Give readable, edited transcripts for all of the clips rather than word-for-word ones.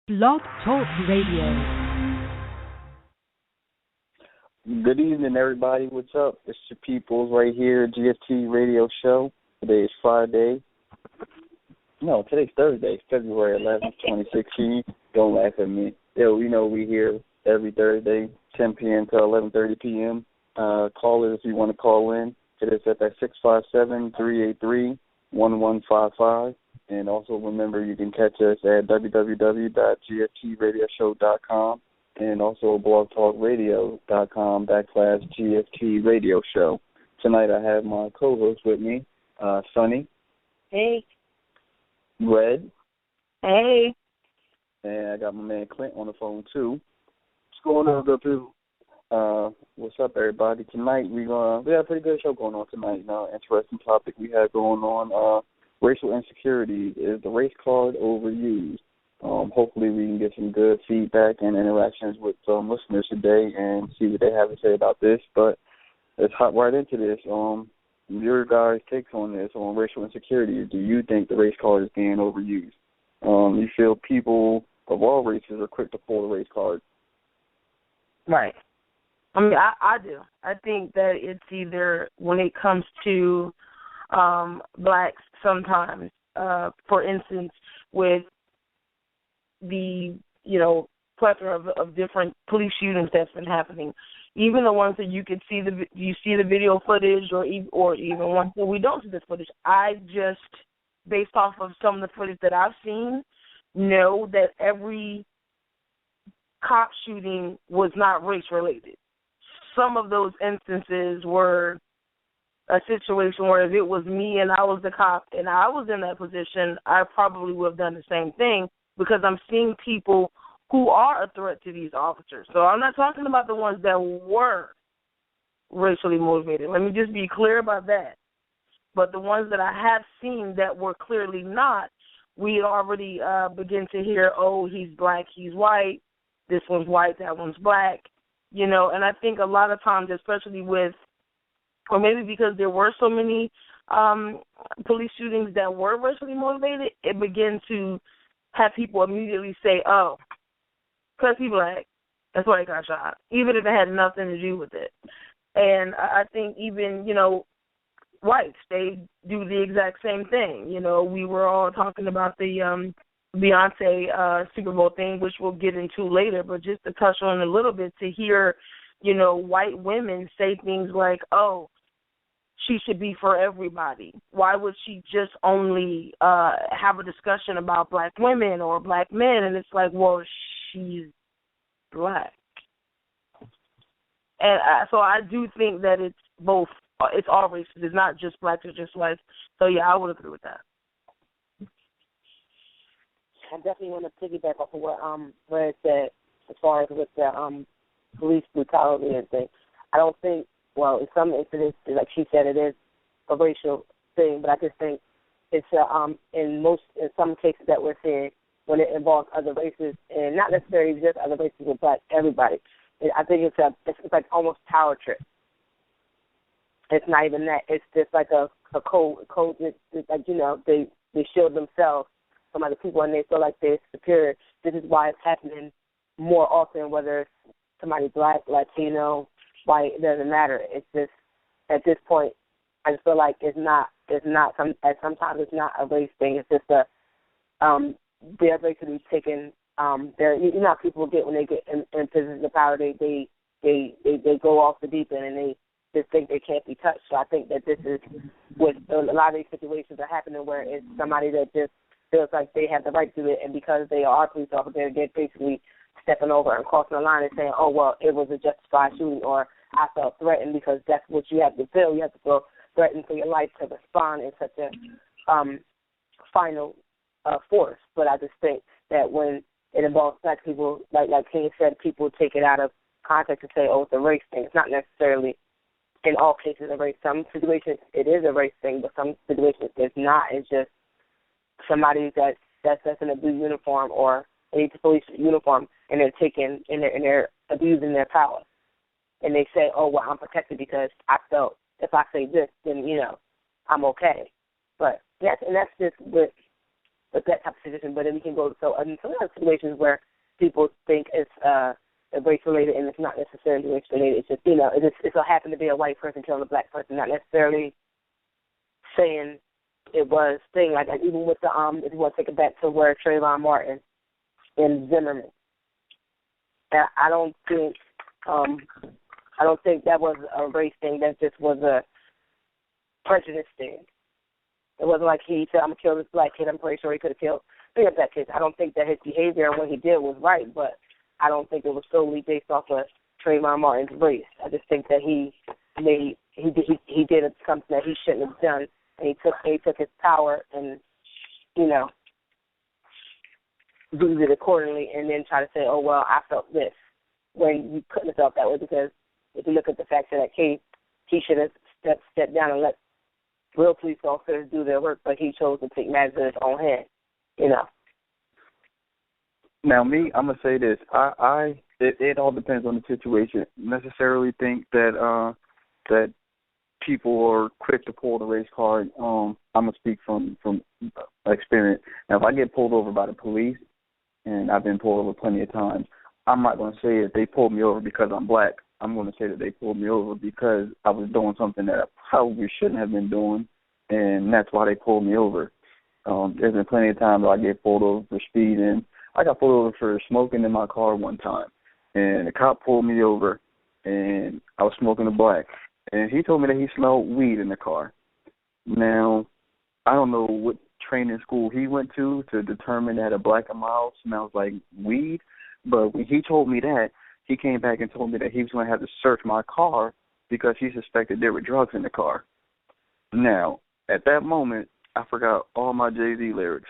Blog Talk Radio. Good evening, everybody. What's up? It's your peoples right here, GFT Radio Show. Today is Friday. No, today's Thursday, February 11th, 2016. Don't laugh at me. Yo, you know we here every Thursday, 10 p.m. to 11:30 p.m. Call us if you want to call in. Hit us up at 657-383-1155. And also remember, you can catch us at www.gftradioshow.com and also blogtalkradio.com/GFT Radio Show. Tonight I have my co-host with me, Sunny. Hey. Red. Hey. And I got my man Clint on the phone, too. What's going on, good people? What's up, everybody? Tonight we got a pretty good show going on tonight. Interesting topic we have going on. Racial insecurity. Is the race card overused? Hopefully we can get some good feedback and interactions with listeners today and see what they have to say about this. But let's hop right into this. Your guys' takes on this, on racial insecurity. Do you think the race card is being overused? You feel people of all races are quick to pull the race card? Right. I mean, I do. I think that it's either when it comes to blacks sometimes, for instance, with the, plethora of different police shootings that's been happening, even the ones that you could see you see the video footage or even ones that we don't see the footage. I just, based off of some of the footage that I've seen, know that every cop shooting was not race-related. Some of those instances were a situation where if it was me and I was the cop and I was in that position, I probably would have done the same thing because I'm seeing people who are a threat to these officers. So I'm not talking about the ones that were racially motivated. Let me just be clear about that. But the ones that I have seen that were clearly not, we already begin to hear, oh, he's black, he's white, this one's white, that one's black, and I think a lot of times, especially with, or maybe because there were so many police shootings that were racially motivated, it began to have people immediately say, oh, because he's black, that's why he got shot, even if it had nothing to do with it. And I think even, whites, they do the exact same thing. We were all talking about the Beyonce Super Bowl thing, which we'll get into later, but just to touch on a little bit, to hear, white women say things like, oh, she should be for everybody. Why would she just only have a discussion about black women or black men? And it's like, well, she's black. And so I do think that it's both. It's all races. It's not just blacks or just whites. So, yeah, I would agree with that. I definitely want to piggyback off of what Red said as far as with the police brutality and thing. I don't think, well, in some incidents, like she said, it is a racial thing, but I just think it's in some cases that we're seeing when it involves other races, and not necessarily just other races, but black, everybody. I think it's like almost power trip. It's not even that. It's just like a code. It's like, they shield themselves from other people, and they feel like they're superior. This is why it's happening more often, whether it's somebody black, Latino, white, it doesn't matter. It's just, at this point, I just feel like sometimes it's not a race thing. It's just they're basically taking, people get when they get in positions of power, they go off the deep end and they just think they can't be touched. So I think that this is what a lot of these situations are happening, where it's somebody that just feels like they have the right to it, and because they are police officers, they're basically stepping over and crossing the line and saying, oh, well, it was a justified shooting, or I felt threatened, because that's what you have to feel. You have to feel threatened for your life to respond in such a final force. But I just think that when it involves black people, like King said, people take it out of context and say, oh, it's a race thing. It's not necessarily in all cases a race. Some situations it is a race thing, but some situations it's not. It's just somebody that's in a blue uniform or a police uniform, and they're taking and they're abusing their power. And they say, oh, well, I'm protected because I felt if I say this, then, I'm okay. But that's just what with that type of situation. But then we can go to some other situations where people think it's race related, and it's not necessarily race related. It's just it so happened to be a white person killing a black person, not necessarily saying it was thing like that. Even with the if you want to take it back to where Trayvon Martin and Zimmerman, I don't think that was a race thing. That just was a prejudice thing. It wasn't like he said, I'm going to kill this black kid. I'm pretty sure he could have killed 3 of that kids. I don't think that his behavior and what he did was right, but I don't think it was solely based off of Trayvon Martin's race. I just think that he did something that he shouldn't have done, and he took his power and, used it accordingly, and then try to say, oh, well, I felt this, when you couldn't have felt that way, because if you look at the facts of that case, he should have stepped down and let real police officers do their work, but he chose to take matters in his own hand, Now, me, I'm gonna say this. It all depends on the situation. Necessarily think that that people are quick to pull the race card. I'm gonna speak from experience. Now, if I get pulled over by the police, and I've been pulled over plenty of times, I'm not gonna say that they pulled me over because I'm black. I'm going to say that they pulled me over because I was doing something that I probably shouldn't have been doing, and that's why they pulled me over. There's been plenty of times I get pulled over for speeding. I got pulled over for smoking in my car one time, and the cop pulled me over, and I was smoking a black, and he told me that he smelled weed in the car. Now, I don't know what training school he went to determine that a black mile smells like weed, but when he told me that, he came back and told me that he was going to have to search my car because he suspected there were drugs in the car. Now, at that moment, I forgot all my Jay-Z lyrics.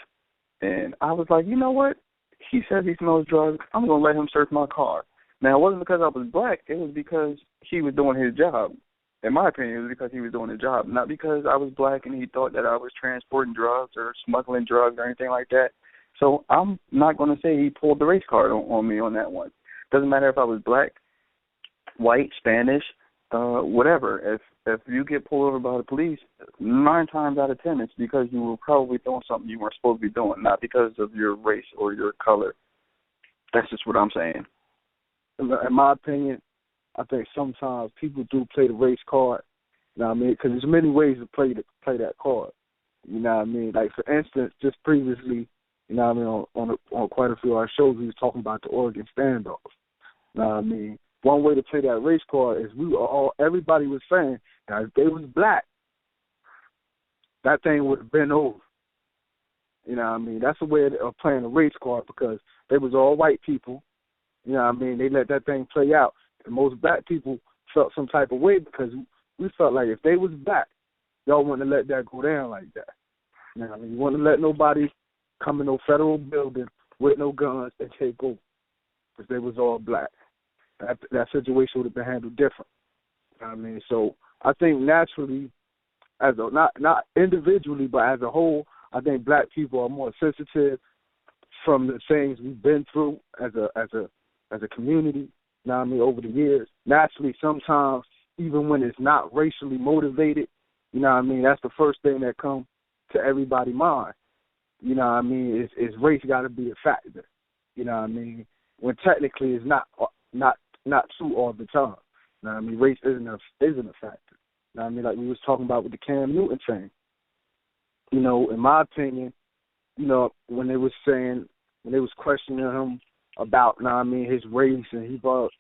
And I was like, you know what? He says he smells drugs. I'm going to let him search my car. Now, it wasn't because I was black. It was because he was doing his job. In my opinion, it was because he was doing his job, not because I was black and he thought that I was transporting drugs or smuggling drugs or anything like that. So I'm not going to say he pulled the race card on me on that one. Doesn't matter if I was black, white, Spanish, whatever. If you get pulled over by the police, 9 times out of 10, it's because you were probably doing something you weren't supposed to be doing, not because of your race or your color. That's just what I'm saying. In my opinion, I think sometimes people do play the race card. You know what I mean? Because there's many ways to play that card. You know what I mean? Like, for instance, just previously, you know what I mean, on quite a few of our shows, we was talking about the Oregon standoff. You know what I mean? One way to play that race card is everybody was saying that if they was black, that thing would have been over. You know what I mean? That's a way of playing a race card because they was all white people. You know what I mean? They let that thing play out. And most black people felt some type of way because we felt like if they was black, y'all wouldn't have let that go down like that. You know what I mean? You wouldn't let nobody come in no federal building with no guns and take over because they was all black. That situation would have been handled different. You know what I mean? So I think naturally, not individually, but as a whole, I think black people are more sensitive from the things we've been through as a community. You know what I mean? Over the years, naturally, sometimes even when it's not racially motivated, you know what I mean? That's the first thing that comes to everybody's mind. You know what I mean? Is race got to be a factor? You know what I mean? When technically it's not true all the time. You know what I mean? Race isn't a factor. You know what I mean? Like we was talking about with the Cam Newton thing. You know, in my opinion, you know, when they was questioning him about, you know what I mean, his race, and he thought,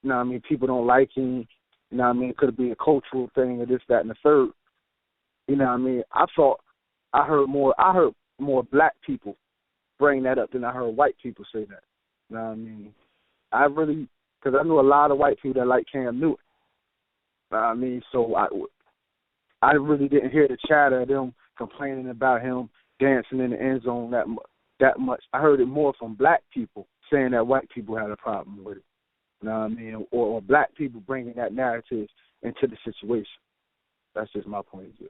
you know what I mean, people don't like him, you know what I mean, it could be a cultural thing or this, that, and the third. You know what I mean? I heard more black people bring that up than I heard white people say that. You know what I mean? Because I know a lot of white people that like Cam Newton. You know what I mean? So I really didn't hear the chatter of them complaining about him dancing in the end zone that much. I heard it more from black people saying that white people had a problem with it. You know what I mean? Or black people bringing that narrative into the situation. That's just my point of view.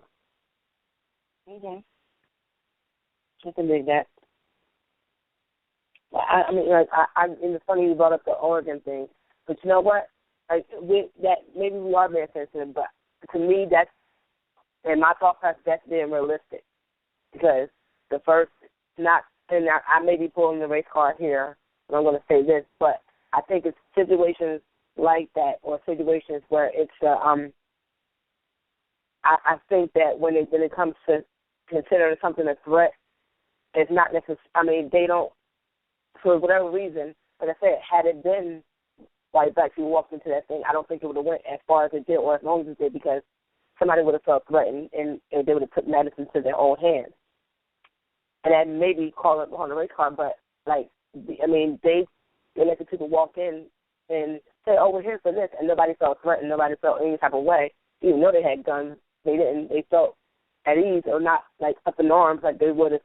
Okay. I can dig that. I mean, like, and it's funny you brought up the Oregon thing, but you know what? Like, maybe we are very sensitive, but to me, that's, in my thought process, that's being realistic, because the first not, and I may be pulling the race card here, and I'm going to say this, but I think it's situations like that, or situations where it's I think that when it comes to considering something a threat, it's not necessary. I mean, they don't, for whatever reason. Like I said, had it been white blacks who walked into that thing, I don't think it would have went as far as it did or as long as it did, because somebody would have felt threatened and they would have took medicine to their own hands. And that maybe call it on the race card, but they let the people walk in and say, "Oh, we're here for this," and nobody felt threatened, nobody felt any type of way, even though they had guns. They didn't. They felt at ease, or not like up in arms like they would if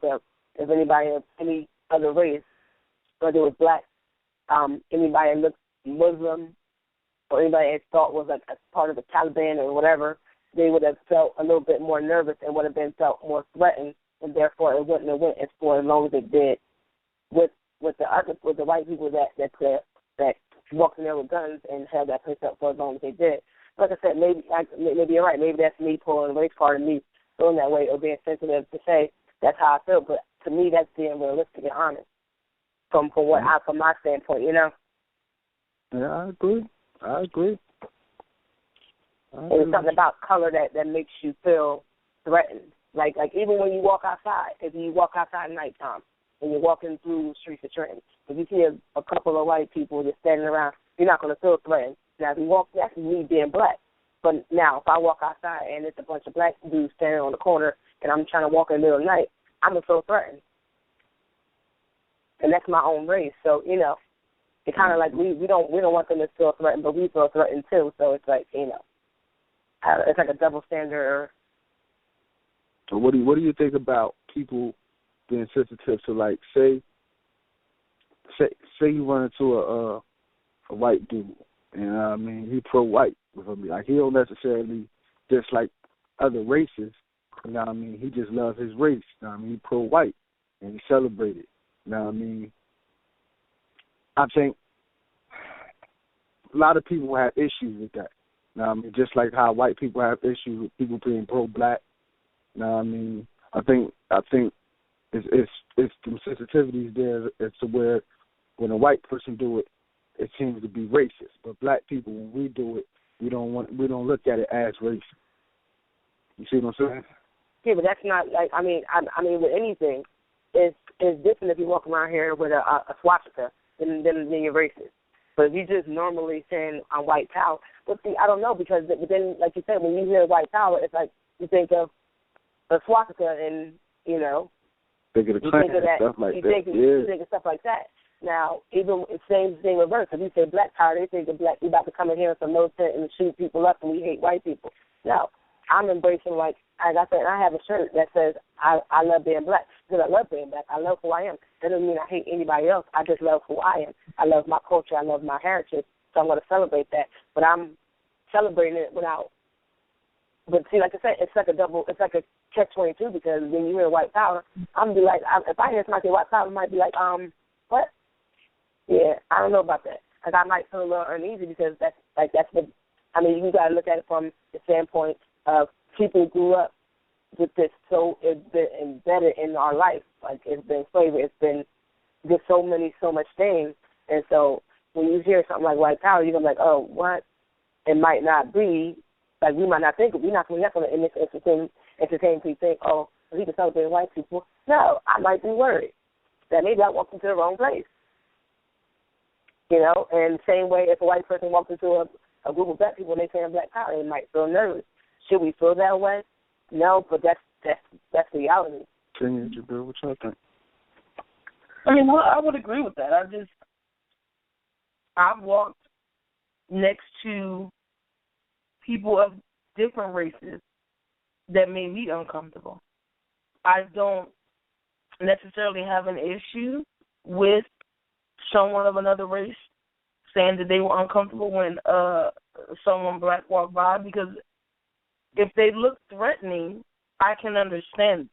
anybody of any other race, whether it was black, anybody that looked Muslim, or anybody that thought was like a part of the Taliban or whatever. They would have felt a little bit more nervous and would have been felt more threatened, and therefore it wouldn't have went as far as long as it did with the white people that walked in there with guns and held that place up for as long as they did. Like I said, maybe you're right. Maybe that's me pulling the race card and me feeling that way, or being sensitive to say that's how I feel. But to me, that's being realistic and honest from my standpoint. You know. Yeah, I agree. And it's something about color that makes you feel threatened. Like even when you walk outside, if you walk outside at nighttime and you're walking through the streets of Trenton, if you see a couple of white people just standing around, you're not going to feel threatened. Now, if you walk, that's me being black. But now, if I walk outside and it's a bunch of black dudes standing on the corner and I'm trying to walk in the middle of the night, I'm going to feel threatened. And that's my own race. So, you know, it's kind of like we don't want them to feel threatened, but we feel threatened too. So it's like, you know, it's like a double standard. So what do you think about people being sensitive to, like, say you run into a white dude, and I mean, he pro-white, like, he don't necessarily dislike other races, you know what I mean, he just loves his race, you know what I mean, he pro-white, and he celebrates it, you know what I mean. I think a lot of people have issues with that, you know what I mean, just like how white people have issues with people being pro-black, you know what I mean. I think it's some sensitivities there as to where when a white person do it, it seems to be racist. But black people, when we do it, we don't look at it as racist. You see what I'm saying? Yeah, but that's not like I mean with anything, it's different if you walk around here with a swastika than you're racist. But if you just normally saying I'm white power, but see, I don't know, because then like you said, when you hear white power, it's like you think of a swastika and you know. Think of the Klan and stuff like that. You think of stuff like that. Now, even same thing reverse. If you say black power, they think of black. We about to come in here with some militant and shoot people up, and we hate white people. No, I'm embracing, like I said, I have a shirt that says I love being black, because I love being black. I love who I am. That doesn't mean I hate anybody else. I just love who I am. I love my culture. I love my heritage. So I'm going to celebrate that. But I'm celebrating it without. But see, like I said, it's like a catch-22, because when you hear white power, I'm gonna be like, if I hear somebody say white power, I might be like, what? Yeah, I don't know about that. Like, I might feel a little uneasy, because that's what, I mean, you got to look at it from the standpoint of people who grew up with this, so it's been embedded in our life. Like, it's been slavery, it's been just so much things. And so when you hear something like white power, you're going to be like, oh, what? It might not be, like, we might not think, we're not going to entertain people think, oh, we can celebrate white people. No, I might be worried that maybe I walked into the wrong place. You know, and same way if a white person walks into a group of black people and they saying black power, they might feel nervous. Should we feel that way? No, but that's reality. What y'all think? I mean, well, I would agree with that. I've walked next to people of different races that made me uncomfortable. I don't necessarily have an issue with someone of another race saying that they were uncomfortable when someone black walked by, because if they look threatening, I can understand it.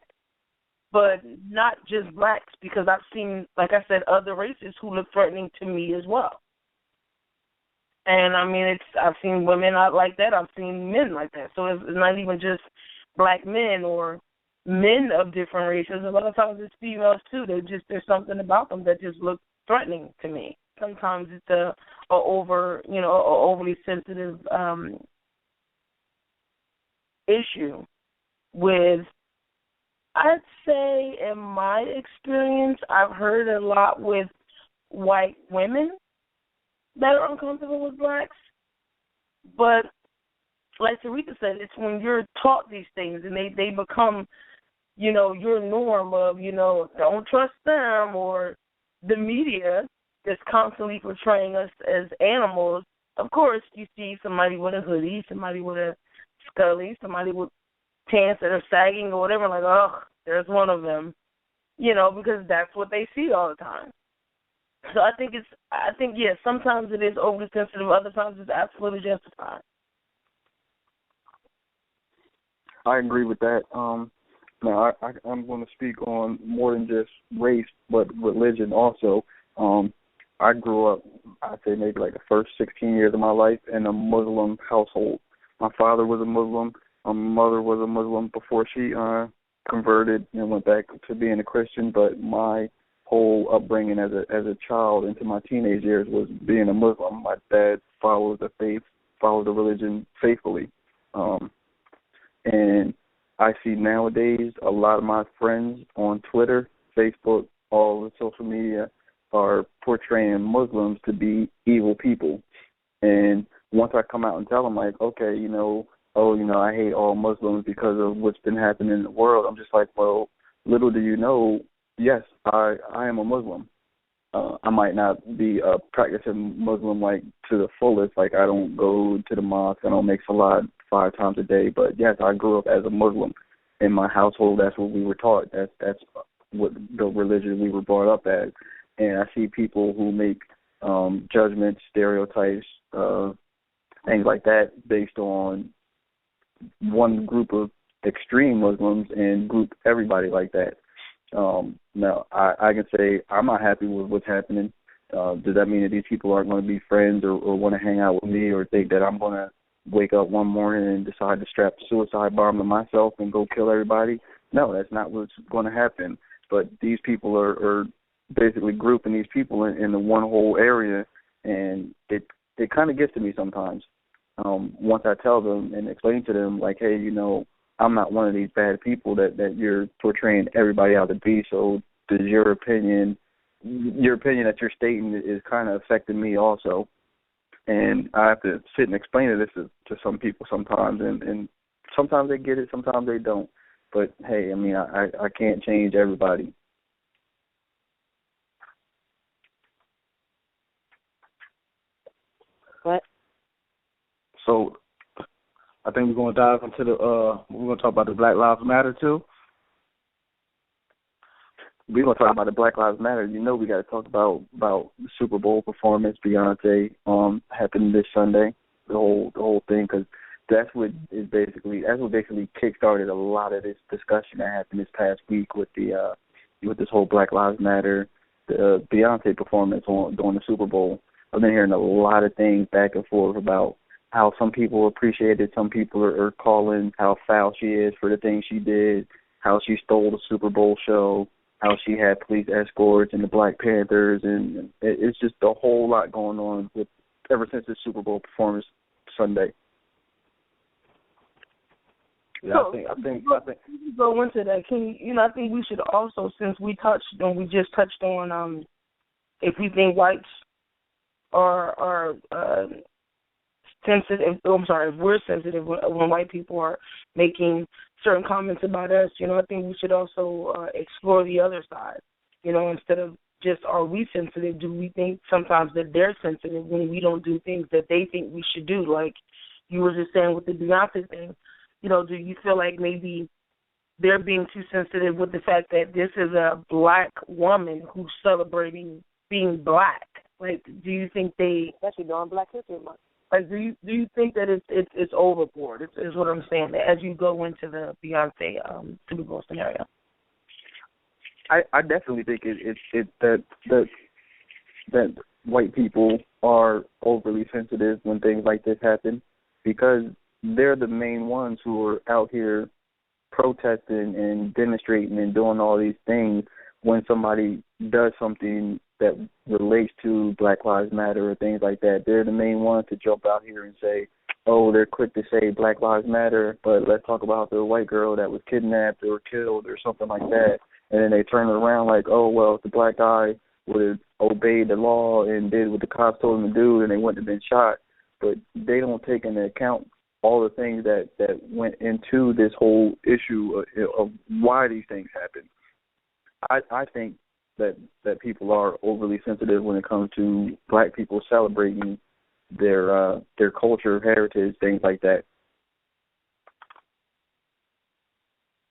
But not just blacks, because I've seen, like I said, other races who look threatening to me as well. And, I mean, I've seen women out like that. I've seen men like that. So it's not even just black men or men of different races. A lot of times it's females too. There's something about them that just looks threatening to me. Sometimes it's a overly sensitive issue with. I'd say in my experience, I've heard a lot with white women that are uncomfortable with blacks. But like Sarita said, it's when you're taught these things and they become, your norm of, don't trust them, or the media that's constantly portraying us as animals. Of course, you see somebody with a hoodie, somebody with a scully, somebody with pants that are sagging or whatever, like, oh, there's one of them, because that's what they see all the time. So I think yes, sometimes it is overly sensitive, other times it's absolutely justified. I agree with that. Now, I'm going to speak on more than just race, but religion also. I grew up, I'd say maybe like the first 16 years of my life in a Muslim household. My father was a Muslim. My mother was a Muslim before she converted and went back to being a Christian. But my whole upbringing as a child into my teenage years was being a Muslim. My dad followed the religion faithfully. And I see nowadays a lot of my friends on Twitter, Facebook, all the social media are portraying Muslims to be evil people. And once I come out and tell them, like, okay, I hate all Muslims because of what's been happening in the world, I'm just like, well, little do you know, yes, I am a Muslim. I might not be a practicing Muslim, like, to the fullest. Like, I don't go to the mosque. I don't make salat 5 times a day. But, yes, I grew up as a Muslim. In my household, that's what we were taught. That's what the religion we were brought up as. And I see people who make judgments, stereotypes, things like that based on one group of extreme Muslims and group everybody like that. Now, I can say I'm not happy with what's happening. Does that mean that these people aren't going to be friends or want to hang out with me or think that I'm going to wake up one morning and decide to strap a suicide bomb to myself and go kill everybody? No, that's not what's going to happen. But these people are basically grouping these people in the one whole area, and it kind of gets to me sometimes. Once I tell them and explain to them, like, hey, I'm not one of these bad people that you're portraying everybody out to be, so does your opinion that you're stating is kind of affecting me also. And I have to sit and explain this to some people sometimes, and sometimes they get it, sometimes they don't. But, hey, I mean, I can't change everybody. What? So I think we're going to dive into we're going to talk about the Black Lives Matter too. We're going to talk about the Black Lives Matter. We got to talk about the Super Bowl performance Beyonce happened this Sunday, the whole thing, because that's what basically kick-started a lot of this discussion that happened this past week with this whole Black Lives Matter, the Beyonce performance during the Super Bowl. I've been hearing a lot of things back and forth about how some people appreciate it, some people are calling how foul she is for the things she did, how she stole the Super Bowl show, how she had police escorts and the Black Panthers, and it's just a whole lot going on ever since the Super Bowl performance Sunday. Yeah, I think go into that. I think we should also, since we just touched on if we think whites are sensitive. I'm sorry, if we're sensitive when white people are making certain comments about us, I think we should also explore the other side. Instead of just are we sensitive, do we think sometimes that they're sensitive when we don't do things that they think we should do? Like you were just saying with the Beyonce thing, do you feel like maybe they're being too sensitive with the fact that this is a Black woman who's celebrating being Black? Like, do you think especially during Black History Month? Like, do you think that it's overboard? Is what I'm saying. As you go into the Beyonce Super Bowl scenario, I definitely think that white people are overly sensitive when things like this happen because they're the main ones who are out here protesting and demonstrating and doing all these things when somebody does something that relates to Black Lives Matter or things like that. They're the main ones to jump out here and say, oh, they're quick to say Black Lives Matter, but let's talk about the white girl that was kidnapped or killed or something like that. And then they turn it around like, oh, well, if the black guy would have obeyed the law and did what the cops told him to do, then they wouldn't have been shot. But they don't take into account all the things that went into this whole issue of why these things happen. I think that people are overly sensitive when it comes to black people celebrating their culture, heritage, things like that.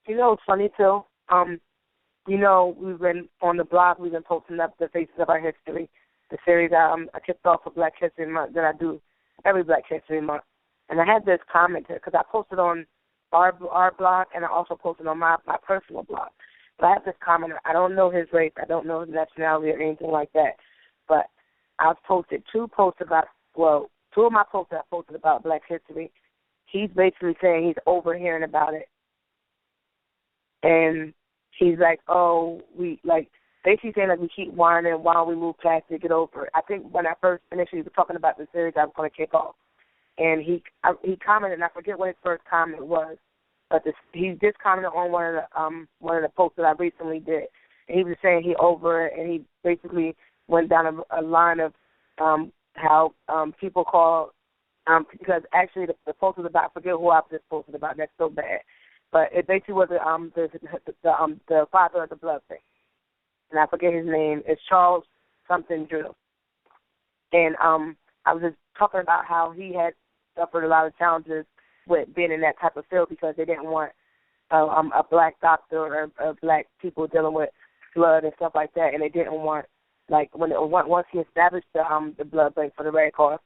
You know, it's funny too. You know, we've been on the blog. We've been posting up the Faces of Our History, the series I kicked off for Black History Month that I do every Black History Month. And I had this comment because I posted on our blog and I also posted on my personal blog. But I have this comment. I don't know his race. I don't know his nationality or anything like that. But I've posted two of my posts that I posted about Black history. He's basically saying he's overhearing about it. And he's like, oh, basically saying we keep whining while we move past it, get over it. I think when I first initially was talking about the series I was going to kick off, and he commented, and I forget what his first comment was, but he just commented on one of the posts that I recently did, and he was saying he over it, and he basically went down a line of how people call because actually the post was about, I forget who I just posted about, that's so bad, but it basically was the father of the blood thing, and I forget his name. It's Charles something Drew, and I was just talking about how he had suffered a lot of challenges with being in that type of field because they didn't want a black doctor or black people dealing with blood and stuff like that, and they didn't want once he established the blood bank for the Red Cross,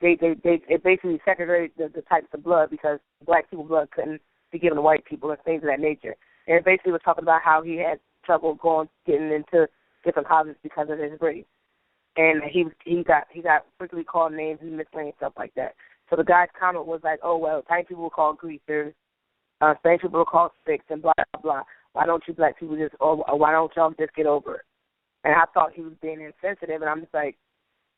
it basically segregated the types of blood because black people's blood couldn't be given to white people and things of that nature. And it basically was talking about how he had trouble getting into different colleges because of his race. And he got frequently called names and misnamed stuff like that. So the guy's comment was like, oh, well, white people were called greasers, Spanish people were called sticks, and blah, blah, blah. Why don't you black people or why don't y'all just get over it? And I thought he was being insensitive, and I'm just like,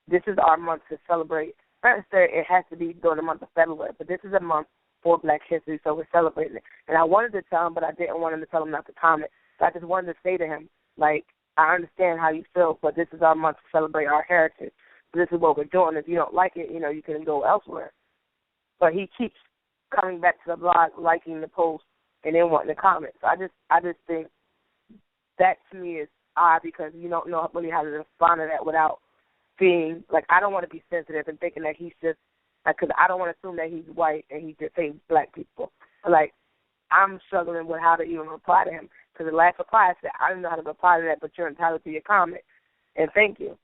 this is our month to celebrate. Not necessarily it has to be during the month of February, but this is a month for Black history, so we're celebrating it. And I wanted to tell him, but I didn't want him to tell him not to comment. So I just wanted to say to him, like, I understand how you feel, but this is our month to celebrate our heritage. This is what we're doing. If you don't like it, you can go elsewhere. But he keeps coming back to the blog, liking the post, and then wanting to comment. So I just think that to me is odd because you don't know really how to respond to that without being, like, I don't want to be sensitive and thinking that he's just, because I don't want to assume that he's white and he just hates black people. Like, I'm struggling with how to even reply to him. Because the last reply I said, I don't know how to reply to that, but you're entitled to your comment. And thank you.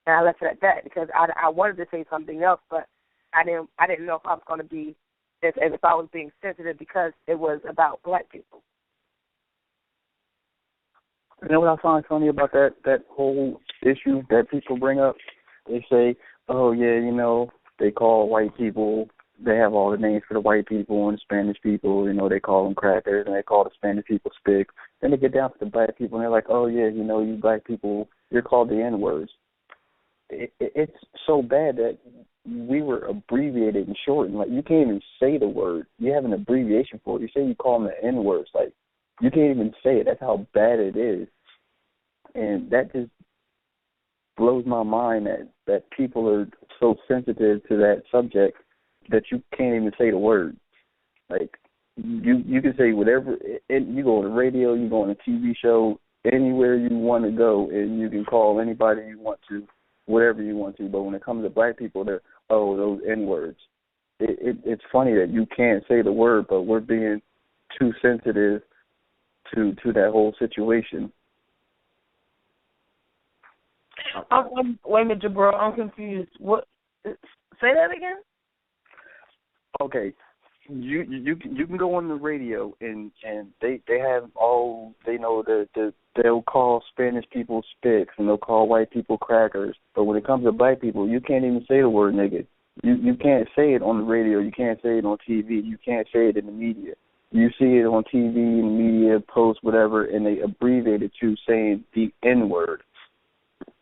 And I left it at that because I wanted to say something else, but I didn't know if I was going to be, if I was being sensitive because it was about black people. You know what I find funny about that whole issue that people bring up? They say, oh, yeah, they call white people, they have all the names for the white people and the Spanish people, they call them crackers, and they call the Spanish people sticks. Then they get down to the black people, and they're like, oh, yeah, you black people, you're called the N-words. It's so bad that we were abbreviated and shortened. Like, you can't even say the word. You have an abbreviation for it. You say you call them the N-words. Like, you can't even say it. That's how bad it is. And that just blows my mind that people are so sensitive to that subject that you can't even say the word. Like, you can say whatever. You go on the radio, you go on a TV show, anywhere you want to go, and you can call anybody you want to, whatever you want to. But when it comes to black people, they're, oh, those N-words. It's funny that you can't say the word, but we're being too sensitive to that whole situation. Wait a minute, Jabril, I'm confused. What? Say that again? Okay, you can go on the radio and they have all they know that they'll call Spanish people sticks and they'll call white people crackers. But when it comes to black people, you can't even say the word nigga. You can't say it on the radio. You can't say it on TV. You can't say it in the media. You see it on TV, media, posts, whatever, and they abbreviate it to saying the N-word,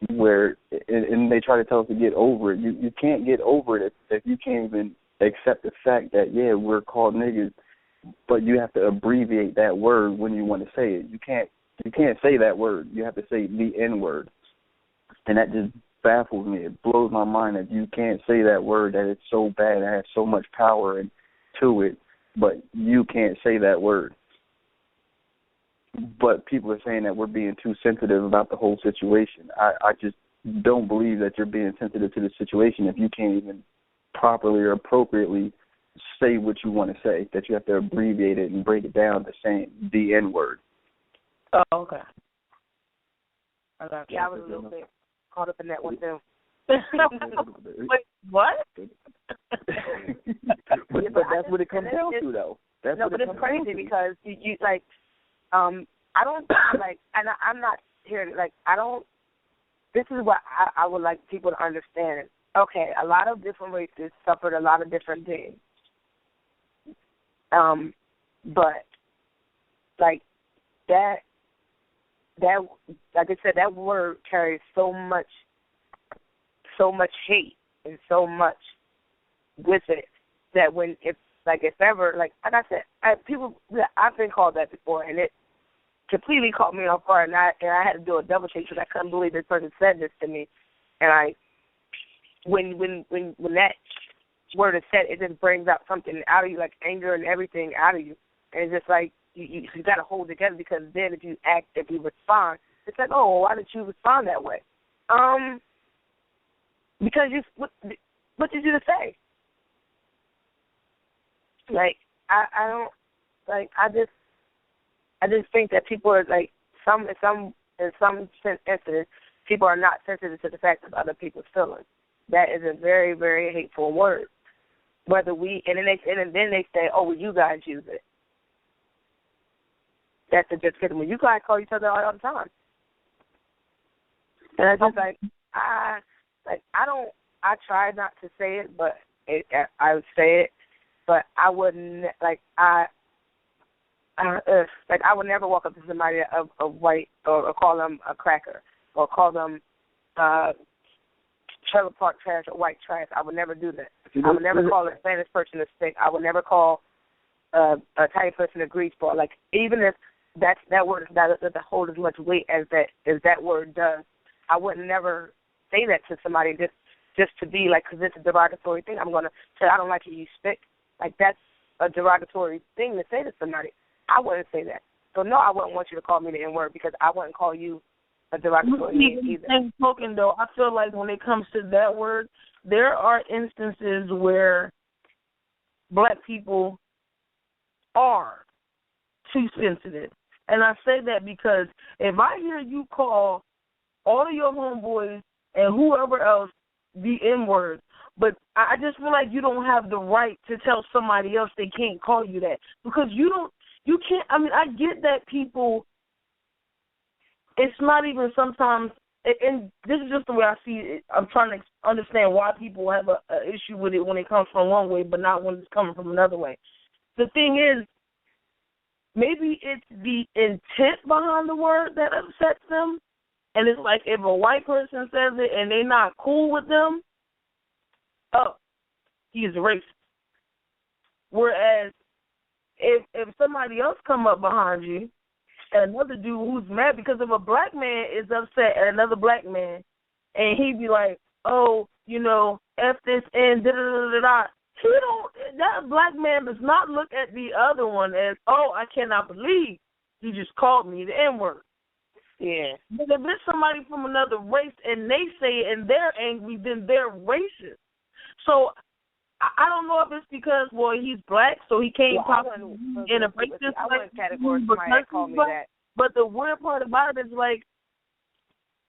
and they try to tell us to get over it. You can't get over it if you can't even accept the fact that, yeah, we're called niggas, but you have to abbreviate that word when you want to say it. You can't say that word. You have to say the N-word. And that just baffles me. It blows my mind that you can't say that word, that it's so bad, it has so much power to it, but you can't say that word. But people are saying that we're being too sensitive about the whole situation. I just don't believe that you're being sensitive to the situation if you can't even properly or appropriately say what you want to say, that you have to abbreviate it and break it down to saying the N-word. Oh, okay. Yeah, I was a little bit caught up in that one, too. Wait, what? but that's what it comes down to, though. But it's crazy because you like, I don't like, and I'm not here. Like, I don't. This is what I would like people to understand. Okay, a lot of different races suffered a lot of different things. But like that, like I said, that word carries so much hate and so much with it that if ever, like I said, I've been called that before, and it completely caught me off guard, and I had to do a double take because I couldn't believe this person said this to me, and when that word is said, it just brings out something out of you, like anger and everything out of you, and it's just like you got to hold it together, because then if you respond, it's like, oh, why did you respond that way? Because what did you just say? Like I don't like I just think that people are like in some instances people are not sensitive to the fact of other people's feelings. That is a very, very hateful word. Whether we and then they say, oh, well, you guys use it. That's a just kidding. When you guys call each other all the time, and I just I try not to say it, but I would say it, but I wouldn't I would never walk up to somebody of white or call them a cracker or call them trailer park trash or white trash. I would never do that. I would never call a Spanish person a stick. I would never call a Italian person a greaseball. Like, even if that word doesn't hold as much weight as that word does, I would never say that to somebody just to be like, because it's a derogatory thing. I'm going to say, I don't like it, you stick. Like, that's a derogatory thing to say to somebody. I wouldn't say that. So, no, I wouldn't want you to call me the N-word, because I wouldn't call you a derogatory name either. And spoken, though, I feel like when it comes to that word, there are instances where black people are too sensitive. And I say that because if I hear you call all of your homeboys and whoever else the N-word, but I just feel like you don't have the right to tell somebody else they can't call you that, because you can't. I mean, I get that people, it's not even sometimes, and this is just the way I see it. I'm trying to understand why people have an issue with it when it comes from one way, but not when it's coming from another way. The thing is, maybe it's the intent behind the word that upsets them. And it's like, if a white person says it and they're not cool with them, oh, he's a racist. Whereas if somebody else come up behind you, and another dude who's mad, because if a black man is upset at another black man, and he be like, oh, F this and da-da-da-da-da, that black man does not look at the other one as, oh, I cannot believe you just called me the N-word. Yeah. But if it's somebody from another race and they say it and they're angry, then they're racist. So I don't know if it's because, well, he's black, so he can't talk in a racist I wouldn't categorize somebody that called me that. But the weird part about it is, like,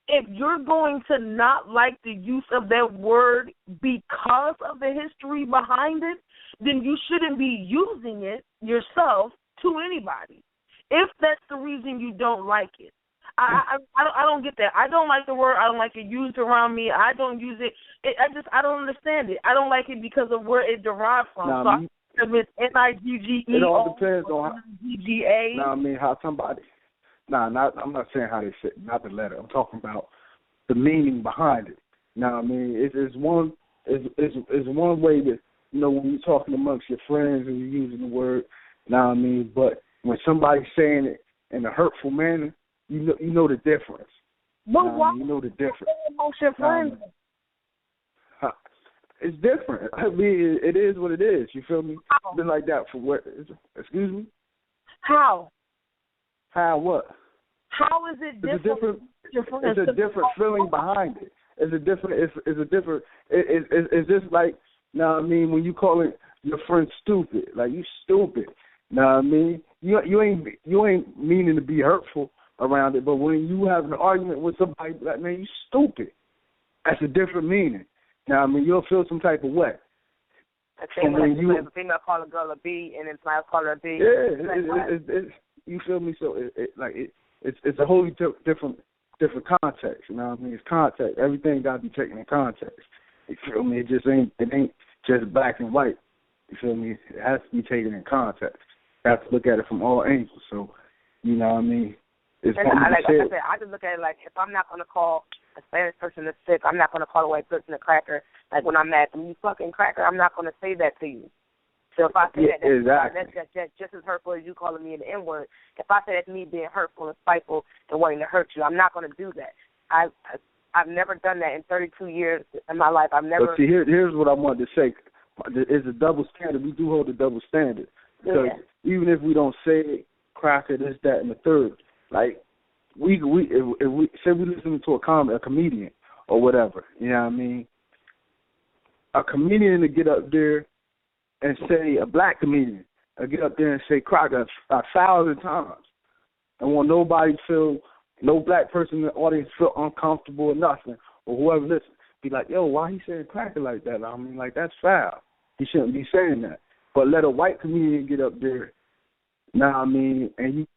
if you're going to not like the use of that word because of the history behind it, then you shouldn't be using it yourself to anybody, if that's the reason you don't like it. I don't get that. I don't like the word. I don't like it used around me. I don't use it. I don't understand it. I don't like it because of where it derived from. If it's Nigge, it all depends on Nigga. Now I mean how somebody. I'm not saying how they say, not the letter. I'm talking about the meaning behind it. Now I mean it's one way that when you're talking amongst your friends and you're using the word. Now I mean, but when somebody's saying it in a hurtful manner, you know the difference. But why? You know the difference. Amongst your friends. It's different. I mean, it is what it is. You feel me? How? It's been like that for what? Excuse me? How? How what? How is it different? It's a different feeling behind it. It's a different. It's just like, now I mean, when you call it your friend stupid, like you stupid. Now I mean, you ain't meaning to be hurtful around it, but when you have an argument with somebody, like, man, you stupid. That's a different meaning. Now I mean, you'll feel some type of way. When a female call a girl a B and then somebody call her a B. Yeah, you feel me? So it's a wholly different context. You know what I mean? It's context. Everything got to be taken in context. You feel me? It ain't just black and white. You feel me? It has to be taken in context. You have to look at it from all angles. So, you know what I mean? It's like I said, I just look at it like, if I'm not going to call a Spanish person a sick, I'm not going to call a white person a cracker. Like when I'm mad at them, you fucking cracker, I'm not going to say that to you. So if I say that's just as hurtful as you calling me an N-word. If I say that's me being hurtful and spiteful and wanting to hurt you, I'm not going to do that. I've never done that in 32 years in my life. I've never. But see, here's what I wanted to say. It's a double standard. We do hold a double standard. Because even if we don't say cracker, this, that, and the third, like if we say we listen to a comedian or whatever, you know what I mean? A comedian to get up there and say, a black comedian, get up there and say cracker 1,000 times, and want nobody feel, no black person in the audience feel uncomfortable or nothing, or whoever listens, be like, yo, why he saying cracker like that? I mean, like, that's foul. He shouldn't be saying that. But let a white comedian get up there, now I mean, and you.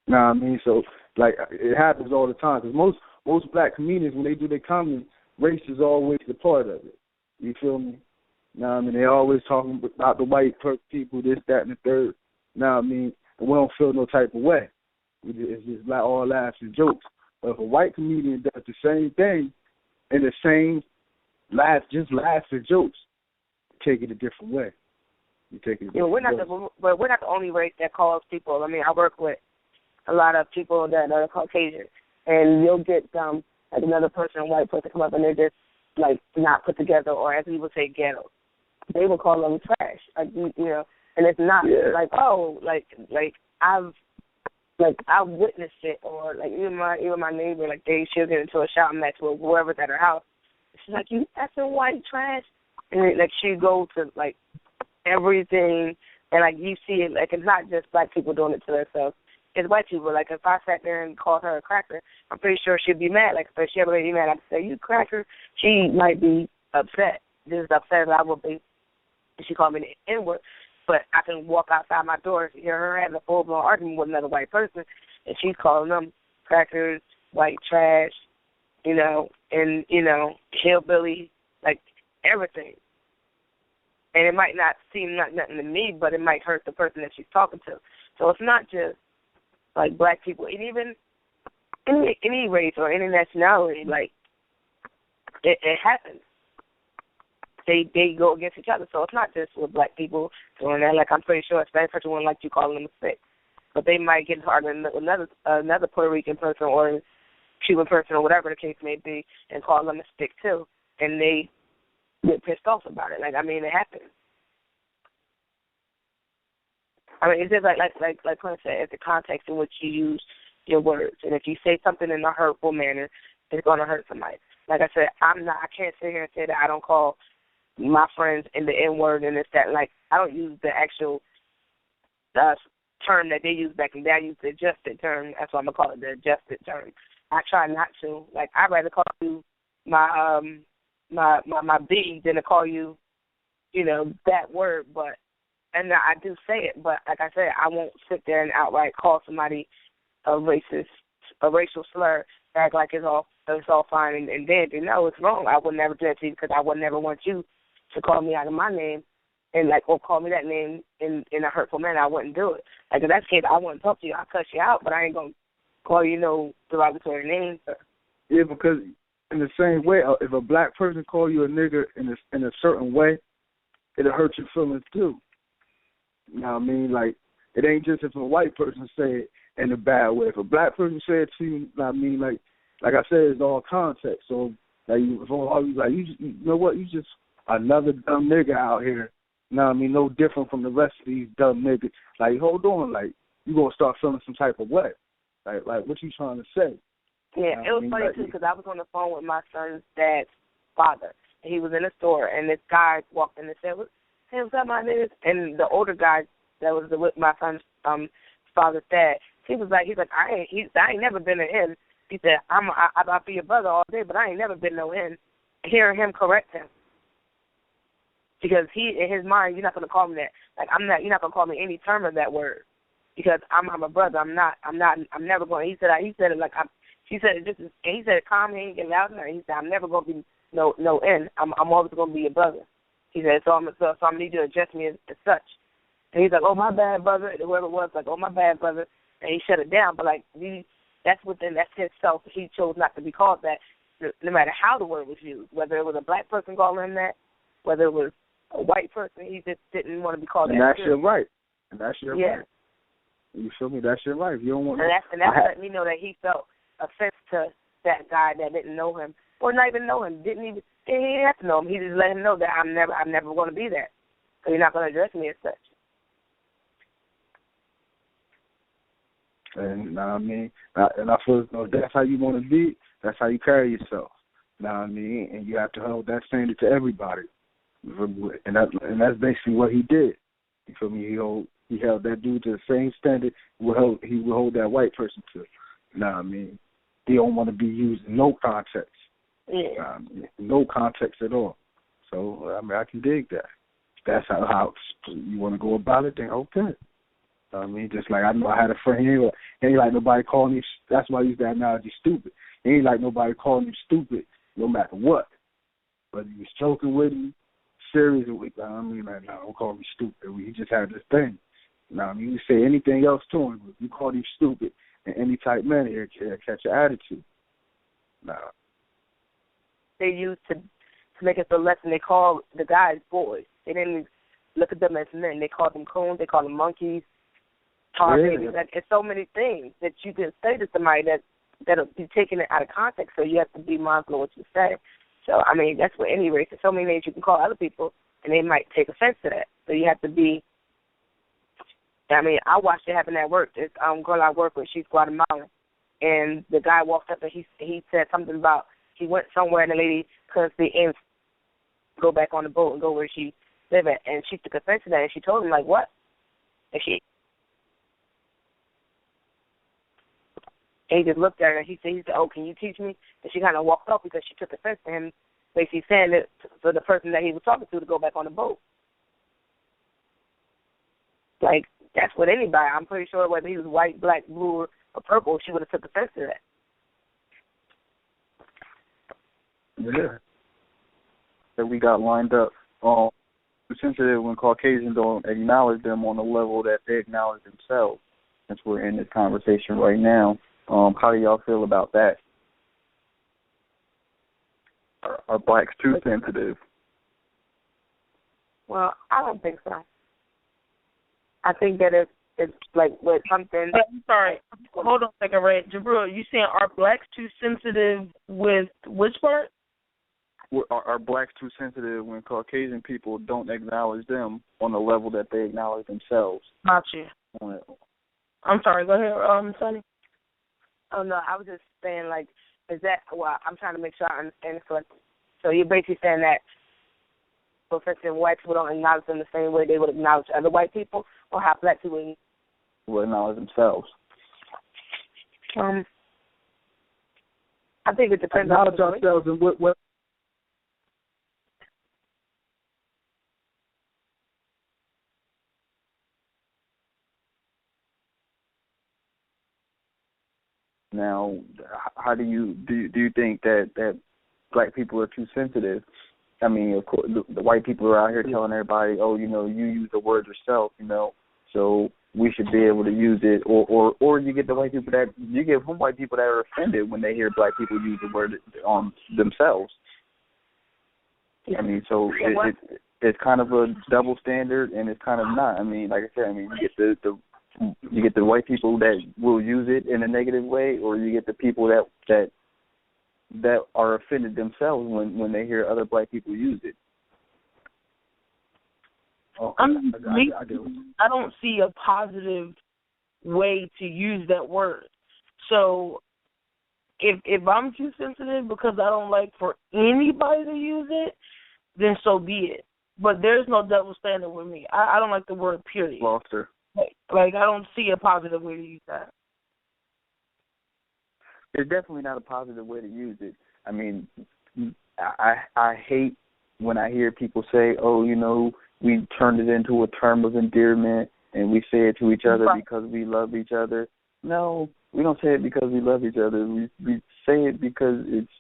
Now I mean, so like it happens all the time because most black comedians, when they do their comedy, race is always a part of it. You feel me? Now I mean, they always talking about the white people, this, that, and the third. Now I mean, and we don't feel no type of way. It's just like all laughs and jokes. But if a white comedian does the same thing and the same laughs and jokes, you take it a different way. You take it a different way. But we're not the only race that calls people. I mean, I work with a lot of people that are Caucasian, and you'll get like another person, a white person, come up and they're just like not put together, or as we would say, ghetto. They will call them trash, like you know, and it's not like like I've witnessed it, or like even my neighbor, like she'll get into a shouting match with whoever's at her house. She's like, you effing white trash, and like she goes to like everything, and like you see it, like it's not just black people doing it to themselves. It's white people. Like, if I sat there and called her a cracker, I'm pretty sure she'd be mad. Like, if she ever made me mad, I'd say, you cracker. She might be upset. Just as upset as I would be if she called me the N-word. But I can walk outside my door, hear her having a full-blown argument with another white person, and she's calling them crackers, white trash, you know, and, you know, hillbilly, like, everything. And it might not seem like nothing to me, but it might hurt the person that she's talking to. So it's not just like black people, and even any race or any nationality, like it happens. They go against each other. So it's not just with black people doing that. Like, I'm pretty sure a Spanish person wouldn't like you calling them a stick, but they might get into argument with another Puerto Rican person or Cuban person or whatever the case may be, and call them a stick too, and they get pissed off about it. Like, I mean, it happens. I mean, it's just like Clint said, it's the context in which you use your words. And if you say something in a hurtful manner, it's going to hurt somebody. Like I said, I can't sit here and say that I don't call my friends in the N-word and this, that. Like, I don't use the actual term that they use back in the day. I use the adjusted term. That's what I'm going to call it, the adjusted term. I try not to. Like, I'd rather call you my B than to call you, you know, that word, but. And I do say it, but like I said, I won't sit there and outright call somebody a racial slur, act like it's all it's all fine and dandy. No, it's wrong. I would never do that to you because I would never want you to call me out of my name and, like, or call me that name in a hurtful manner. I wouldn't do it. Like, in that case, I wouldn't talk to you. I'll cuss you out, but I ain't going to call you no derogatory name. Yeah, because in the same way, if a black person call you a nigger in a certain way, it'll hurt your feelings too. You know what I mean? Like, it ain't just if a white person say it in a bad way. If a black person say it to you, you know what I mean? Like I said, it's all context. So, like, you know what? You just another dumb nigga out here. You know what I mean? No different from the rest of these dumb niggas. Like, hold on. Like, you going to start feeling some type of way. Like what you trying to say? Yeah, it was funny, too, because I was on the phone with my son's dad's father. He was in a store, and this guy walked in and said, "Hey, what's up, my niggas?" And the older guy that was with my son's father's dad, he's like, I ain't never been an in. He said, I'll be your brother all day, but I ain't never been no in. Hearing him correct him. Because he, in his mind, you're not going to call me that. Like, you're not going to call me any term of that word. Because I'm a brother. I'm never going. He said it like she said it just, and he said it calm, he ain't getting loud enough. He said, I'm never going to be no in. I'm always going to be your brother. He said, so I'm going to need you to address me as such. And he's like, oh, my bad, brother. Whoever it was, like, oh, my bad, brother. And he shut it down. But, like, that's his self. He chose not to be called that, no matter how the word was used, whether it was a black person calling him that, whether it was a white person, he just didn't want to be called that. And that's your right. And that's your right. You feel me? That's your right. You don't want. And that's let me know that he felt offense to that guy that didn't know him, or not even know him. He didn't have to know him. He just let him know that I'm never going to be that. So you're not going to address me as such. And I mean, and I feel as though that's how you want to be. That's how you carry yourself. You know what I mean? And you have to hold that standard to everybody. And that's basically what he did. You feel me? He held that dude to the same standard he would hold that white person to. You know what I mean? He don't want to be used in no context. Yeah. No context at all. So, I mean, I can dig that. If that's how you want to go about it, then okay. I mean, just like I know I had a friend, he ain't like nobody calling him, that's why I use that analogy, stupid. He ain't like nobody calling him stupid no matter what. Whether he was joking with him, serious with him, I mean, like, no, don't call me stupid. He just had this thing. I mean, you say anything else to him, if you call him stupid in any type manner, he'll catch your attitude. No. They used to make it so less, and they call the guys boys. They didn't look at them as men. They called them coons. They called them monkeys. Babies. Like, it's so many things that you can say to somebody that'll be taken out of context. So you have to be mindful of what you say. So I mean, that's what any race. There's so many names you can call other people, and they might take offense to that. So you have to be. I mean, I watched it happen at work. This girl I work with, she's Guatemalan, and the guy walked up and he said something about he went somewhere and the lady couldn't see him go back on the boat and go where she lived at, and she took offense to that, and she told him like, what? And he just looked at her and he said, oh, can you teach me? And she kind of walked off because she took offense to him, basically saying it for the person that he was talking to go back on the boat. Like, that's what anybody, I'm pretty sure whether he was white, black, blue, or purple, she would have took offense to that. Yeah. That we got lined up. Sensitive when Caucasians don't acknowledge them on the level that they acknowledge themselves, since we're in this conversation right now. How do y'all feel about that? Are blacks too sensitive? Well, I don't think so. I think that it's like with something. I'm sorry. Hold on a second, Ray. Jabril, you saying are blacks too sensitive with which part? Are blacks too sensitive when Caucasian people don't acknowledge them on the level that they acknowledge themselves? Not you. I'm sorry. Go ahead, Sonny. Oh, no, I was just saying, like, is that, well, I'm trying to make sure I understand it correctly. So you're basically saying that professing white people don't acknowledge them the same way they would acknowledge other white people, or how black people will acknowledge themselves? I think it depends on ourselves and what Now, how do you think that black people are too sensitive? I mean, of course, the white people are out here telling everybody, oh, you use the word yourself, so we should be able to use it, or you get the white people white people that are offended when they hear black people use the word themselves. I mean, so it's kind of a double standard, and it's kind of not. I mean, like I said, you get the white people that will use it in a negative way, or you get the people that are offended themselves when they hear other black people use it. I don't see a positive way to use that word. So if I'm too sensitive because I don't like for anybody to use it, then so be it. But there's no double standard with me. I don't like the word period. Lost her. Like I don't see a positive way to use that. It's definitely not a positive way to use it. I mean, I hate when I hear people say, oh, we turned it into a term of endearment and we say it to each other because we love each other. No, we don't say it because we love each other. We say it because it's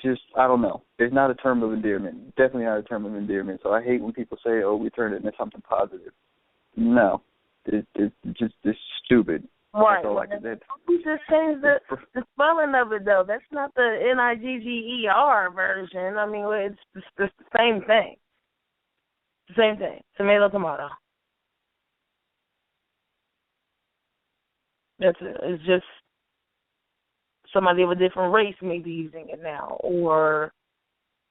just, I don't know. It's not a term of endearment. Definitely not a term of endearment. So I hate when people say, oh, we turned it into something positive. No, it's stupid. Right. That's We just changed the spelling of it, though. That's not the Nigger version. I mean, it's the same thing. Same thing. Tomato, tomato. That's it. It's just somebody of a different race may be using it now. Or,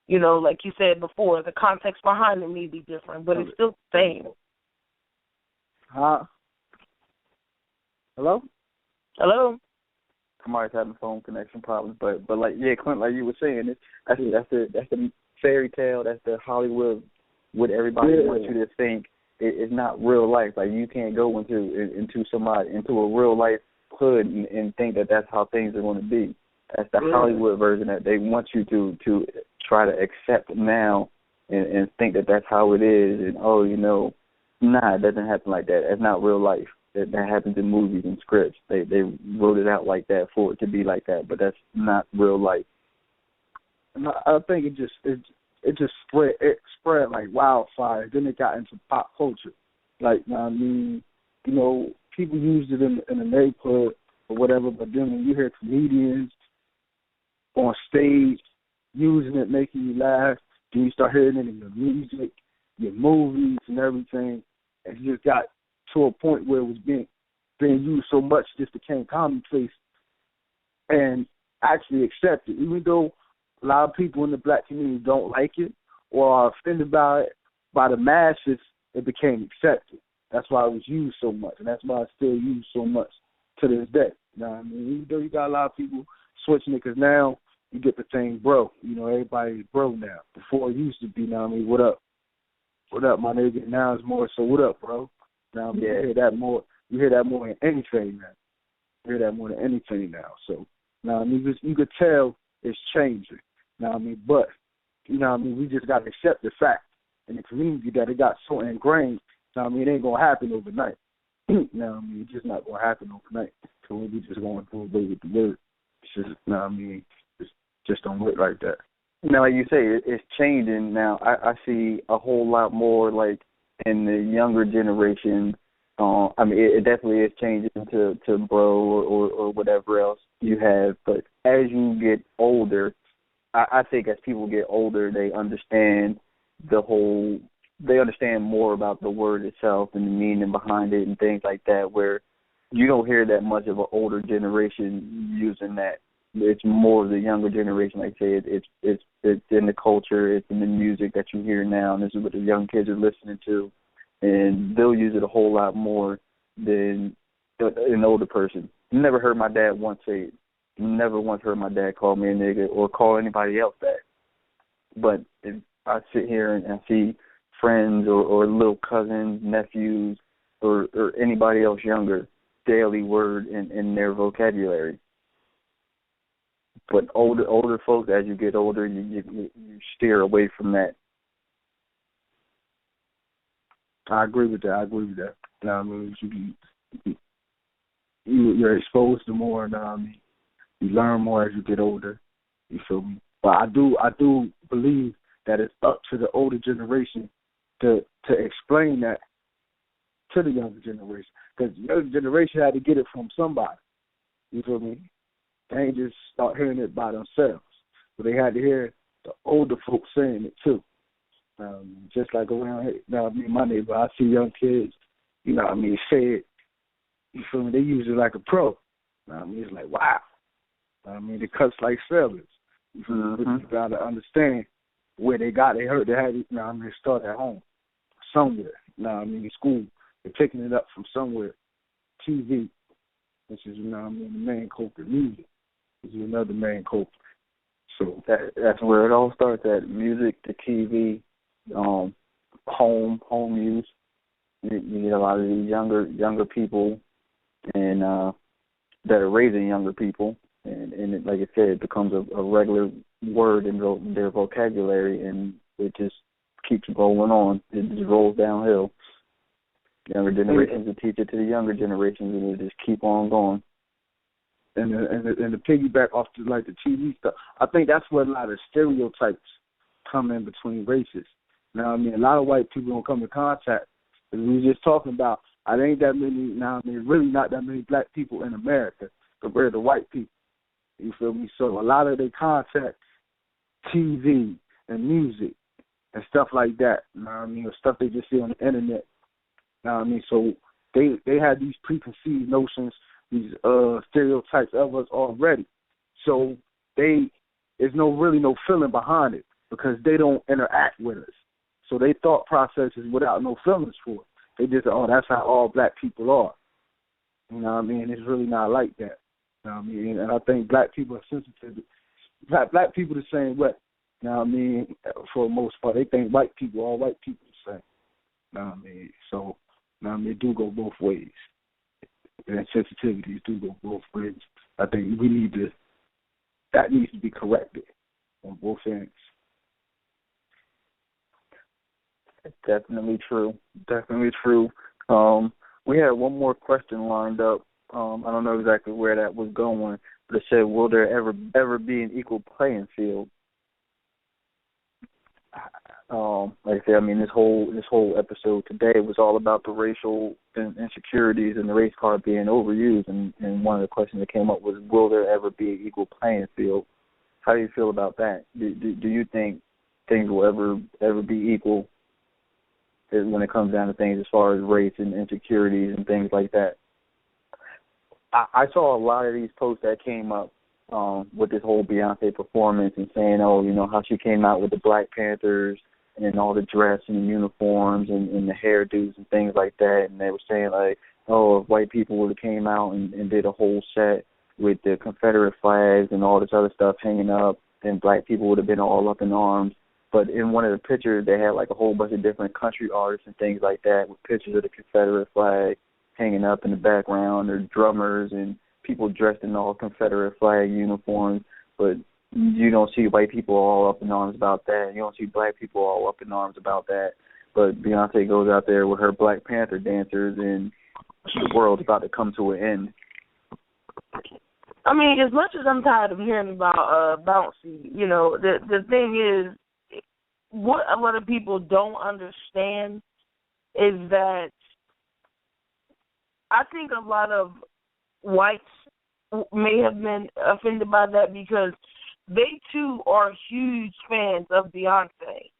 like you said before, the context behind it may be different, but it's still the same. Hello? Somebody's having phone connection problems, but Clint, like you were saying, that's the fairy tale, that's the Hollywood, what everybody wants you to think is not real life. Like you can't go into a real life hood and think that that's how things are going to be. That's the Hollywood version that they want you to try to accept now and think that that's how it is. And nah, it doesn't happen like that. It's not real life. That happens in movies and scripts. They wrote it out like that for it to be like that, but that's not real life. And I think it just spread like wildfire. Then it got into pop culture. Like, people used it in the neighborhood or whatever, but then when you hear comedians on stage using it, making you laugh, then you start hearing it in your music, your movies and everything, and it just got to a point where it was being used so much it just became commonplace and actually accepted. Even though a lot of people in the black community don't like it or are offended by it, by the masses, it became accepted. That's why it was used so much, and that's why it's still used so much to this day. Even though you got a lot of people switching it, because now you get the thing bro. Everybody's bro now. Before it used to be, what up? What up, my nigga? Now it's more so, what up, bro? Now you hear that more. You hear that more than anything now. So you could tell it's changing. But we just got to accept the fact in the community that it got so ingrained. It ain't gonna happen overnight. It's just not gonna happen overnight. So we just going through away with the word. It's just just don't work like that. Now, like you say, it's changing now. I see a whole lot more like in the younger generation. It definitely is changing to bro or whatever else you have. But as you get older, I think as people get older, they understand more about the word itself and the meaning behind it and things like that, where you don't hear that much of an older generation using that. It's more of the younger generation. Like I say, it's in the culture, it's in the music that you hear now, and this is what the young kids are listening to, and they'll use it a whole lot more than an older person. Never heard my dad once say it. Never once heard my dad call me a nigga or call anybody else that. But if I sit here and I see friends or little cousins, nephews, or anybody else younger, daily word in their vocabulary. But older folks, as you get older, you steer away from that. I agree with that. you're exposed to more, you know what I mean? You learn more as you get older. You feel me? But I do believe that it's up to the older generation to explain that to the younger generation, because the younger generation had to get it from somebody. You feel me? They ain't just start hearing it by themselves, but they had to hear the older folks saying it too. Just like around here, you know what I mean, my neighbor, I see young kids, you know what I mean, say it. You feel me? They use it like a pro. You know what I mean, it's like wow. You know what I mean, they cuss like sailors. You feel me? But you gotta understand where they got. They heard they had it. You know what I mean, start at home, somewhere. You know what I mean, school. They're picking it up from somewhere. TV, which is, you know what I mean, the main culprit. Music, which is another main culprit. So that's where it all starts at: music, the TV, home use. You get a lot of these younger people, and that are raising younger people, and it, like I said, it becomes a regular word in their vocabulary, and it just keeps rolling on. It just rolls downhill. Younger generations will teach it to the younger generations, and it just keep on going. And the piggyback off to like the TV stuff, I think that's where a lot of stereotypes come in between races. Now, I mean, a lot of white people don't come in contact. As we were just talking about, I ain't that many. Now, I mean, really not that many black people in America compared to white people. You feel me? So a lot of their contact, TV and music and stuff like that. You know what I mean? Or stuff they just see on the internet. You know what I mean? So they had these preconceived notions, these stereotypes of us already. So there's really no feeling behind it because they don't interact with us. So they thought process is without no feelings for it. They just, that's how all black people are. You know what I mean? It's really not like that. You know what I mean? And I think black people are sensitive. Black people the same way. You know what I mean? For the most part, they think all white people the same. You know what I mean? So, you know what I mean? It do go both ways. And sensitivities do go both ways. I think that needs to be corrected on both ends. Definitely true. Definitely true. We had one more question lined up. I don't know exactly where that was going, but it said, "Will there ever be an equal playing field?" Like I said, I mean, this whole episode today was all about the racial insecurities and the race card being overused. And one of the questions that came up was, "Will there ever be an equal playing field?" How do you feel about that? Do you think things will ever be equal when it comes down to things as far as race and insecurities and things like that? I saw a lot of these posts that came up with this whole Beyonce performance and saying, how she came out with the Black Panthers and all the dress and the uniforms and the hairdos and things like that. And they were saying, like, if white people would have came out and did a whole set with the Confederate flags and all this other stuff hanging up, then black people would have been all up in arms. But in one of the pictures, they had like a whole bunch of different country artists and things like that with pictures of the Confederate flag hanging up in the background, or drummers and people dressed in all Confederate flag uniforms. But you don't see white people all up in arms about that. You don't see black people all up in arms about that. But Beyonce goes out there with her Black Panther dancers, and the world's about to come to an end. I mean, as much as I'm tired of hearing about Bouncy, the thing is, what a lot of people don't understand is that I think a lot of whites may have been offended by that because they, too, are huge fans of Beyonce.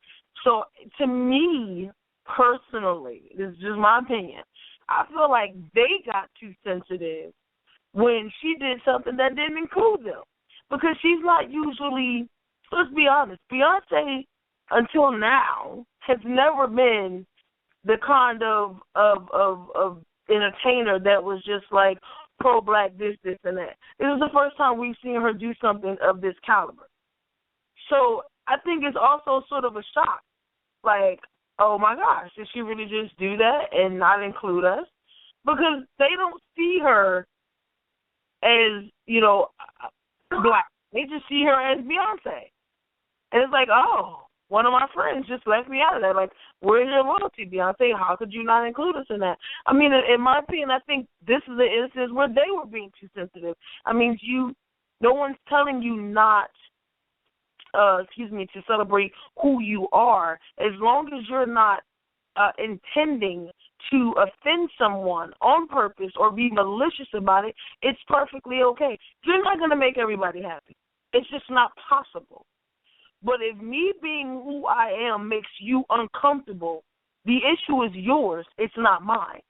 So, to me, personally, this is just my opinion, I feel like they got too sensitive when she did something that didn't include them. Because she's not usually, let's be honest, Beyonce, until now, has never been the kind of entertainer that was just like pro-black, this, and that. It was the first time we've seen her do something of this caliber. So I think it's also sort of a shock. Like, oh my gosh, did she really just do that and not include us? Because they don't see her as, black. They just see her as Beyonce. And it's like, oh, one of my friends just left me out of that. Like, where's your loyalty, Beyonce? How could you not include us in that? I mean, in my opinion, I think this is the instance where they were being too sensitive. I mean, no one's telling you not, to celebrate who you are, as long as you're not intending to offend someone on purpose or be malicious about it. It's perfectly okay. You're not going to make everybody happy. It's just not possible. But if me being who I am makes you uncomfortable, the issue is yours. It's not mine.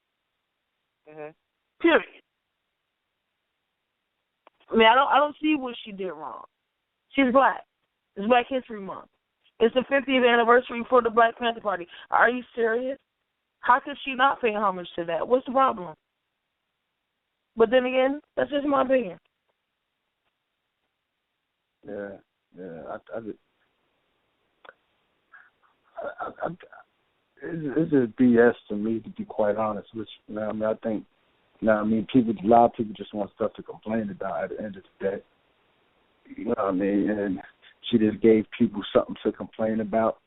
Mm-hmm. Period. I mean, I don't see what she did wrong. She's black. It's Black History Month. It's the 50th anniversary for the Black Panther Party. Are you serious? How could she not pay homage to that? What's the problem? But then again, that's just my opinion. Yeah. It's just BS to me, to be quite honest with you. You know what I mean? I think, you know what I mean, a lot of people just want stuff to complain about at the end of the day. You know what I mean? And she just gave people something to complain about,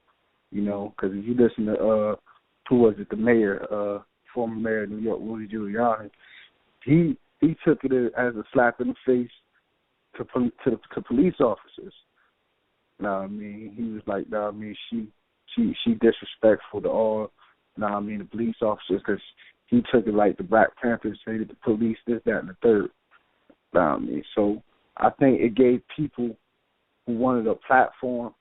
you know, because if you listen to, who was it, the mayor, former mayor of New York, Rudy Giuliani, he took it as a slap in the face to police officers. You know what I mean? He was like, you know what I mean, she disrespectful to all, you know what I mean, the police officers, because he took it like the Black Panthers say that the police, this, that, and the third. You know what I mean? So I think it gave people who wanted a platform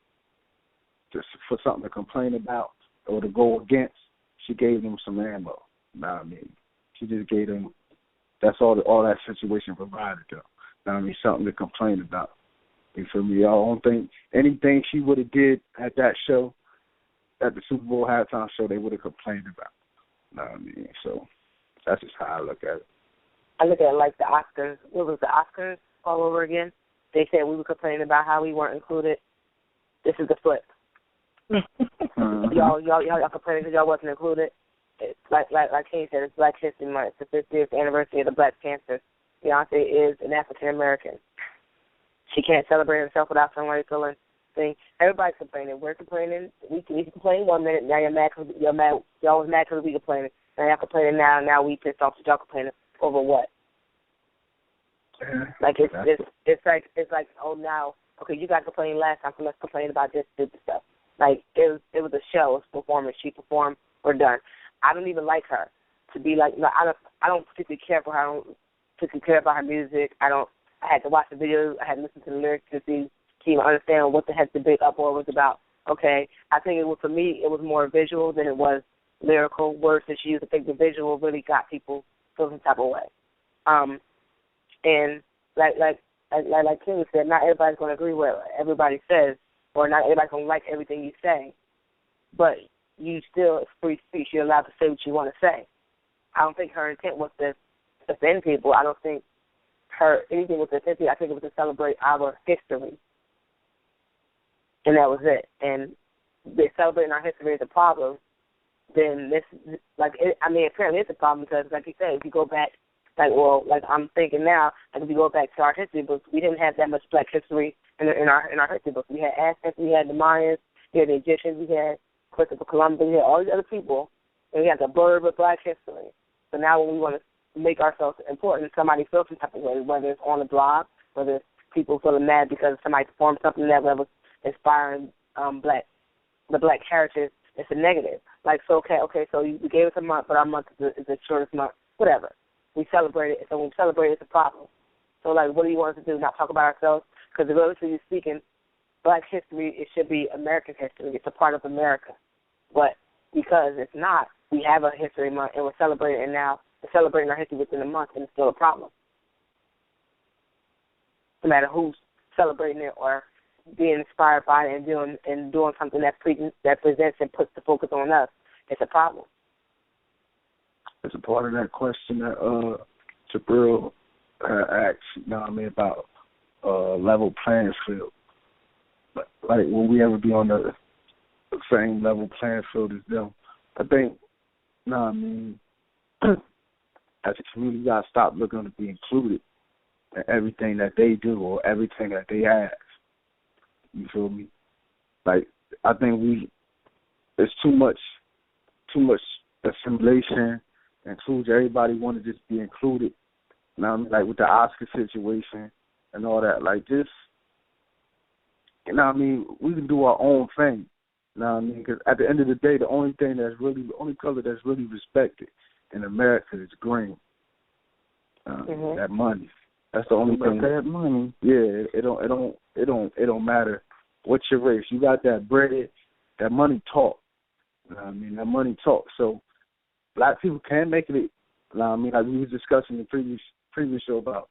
just for something to complain about or to go against, she gave them some ammo. You know what I mean? She just gave them, that's all that situation provided them. You know what I mean? Something to complain about. You feel me? I don't think anything she would have did at that show, at the Super Bowl halftime show, they would have complained about. You know what I mean? So that's just how I look at it. I look at it like the Oscars. What was the Oscars all over again? They said we were complaining about how we weren't included. This is the flip. Mm-hmm. Y'all complaining because y'all wasn't included. It's like Kay said, it's Black History Month. It's the 50th anniversary of the Black Panthers. Beyonce is an African American. She can't celebrate herself without somebody feeling thing. Everybody's complaining. We're complaining. We can complain 1 minute. Now you're mad because you're mad. Y'all was mad because we complaining. Now y'all complaining now. Now we pissed off that y'all complaining over what? Like it's like oh now okay, you guys complained last time, so let's complain about this stuff. Like it was a show, it was a performance. She performed. We're done. I don't even like her to be like. I don't particularly care for her. I don't particularly care about her music. I had to watch the videos. I had to listen to the lyrics to even understand what the heck the big uproar was about. Okay, I think for me it was more visual than it was lyrical. Words that she used. I think the visual really got people feeling some type of way. And like King said, not everybody's going to agree with what everybody says, or not everybody's going to like everything you say. But you still, it's free speech. You're allowed to say what you want to say. I don't think her intent was to offend people. I don't think anything was to offend people. I think it was to celebrate our history. And that was it. And if celebrating our history is a problem, then apparently it's a problem because, like you said, if you go back, I'm thinking now, if you go back to our history books, we didn't have that much Black history in our history books. We had Aztecs, we had the Mayans, we had the Egyptians, we had Christopher Columbus, we had all these other people, and we had the blurb of Black history. So now when we want to make ourselves important, somebody feels some type of way, whether it's on the blog, whether it's people feeling mad because somebody performed something that was inspiring the Black heritage, it's a negative. Like, so, okay, so you gave us a month, but our month is the shortest month, whatever. We celebrate it, so when we celebrate it, it's a problem. So, like, what do you want us to do, not talk about ourselves? Because relatively speaking, Black history, it should be American history. It's a part of America. But because it's not, we have a history month, and we're celebrating it now. We're celebrating our history within a month, and it's still a problem. No matter who's celebrating it or being inspired by it and doing something that presents and puts the focus on us, it's a problem. It's a part of that question that Jabril asked, you know what I mean, about level playing field. Like, will we ever be on the same level playing field as them? I think, you know what I mean, as a community, you got to stop looking to be included in everything that they do or everything that they have. You feel me? Like, I think there's too much assimilation, includes everybody want to just be included. You know what I mean? Like with the Oscar situation and all that. Like just, you know what I mean? We can do our own thing. You know what I mean? Because at the end of the day, the only color that's really respected in America is green. That money. That's the only thing. That money. Yeah, it don't matter what's your race. You got that bread, that money talk. You know what I mean? That money talk. So black people can make it. You know what I mean? Like we was discussing in the previous show about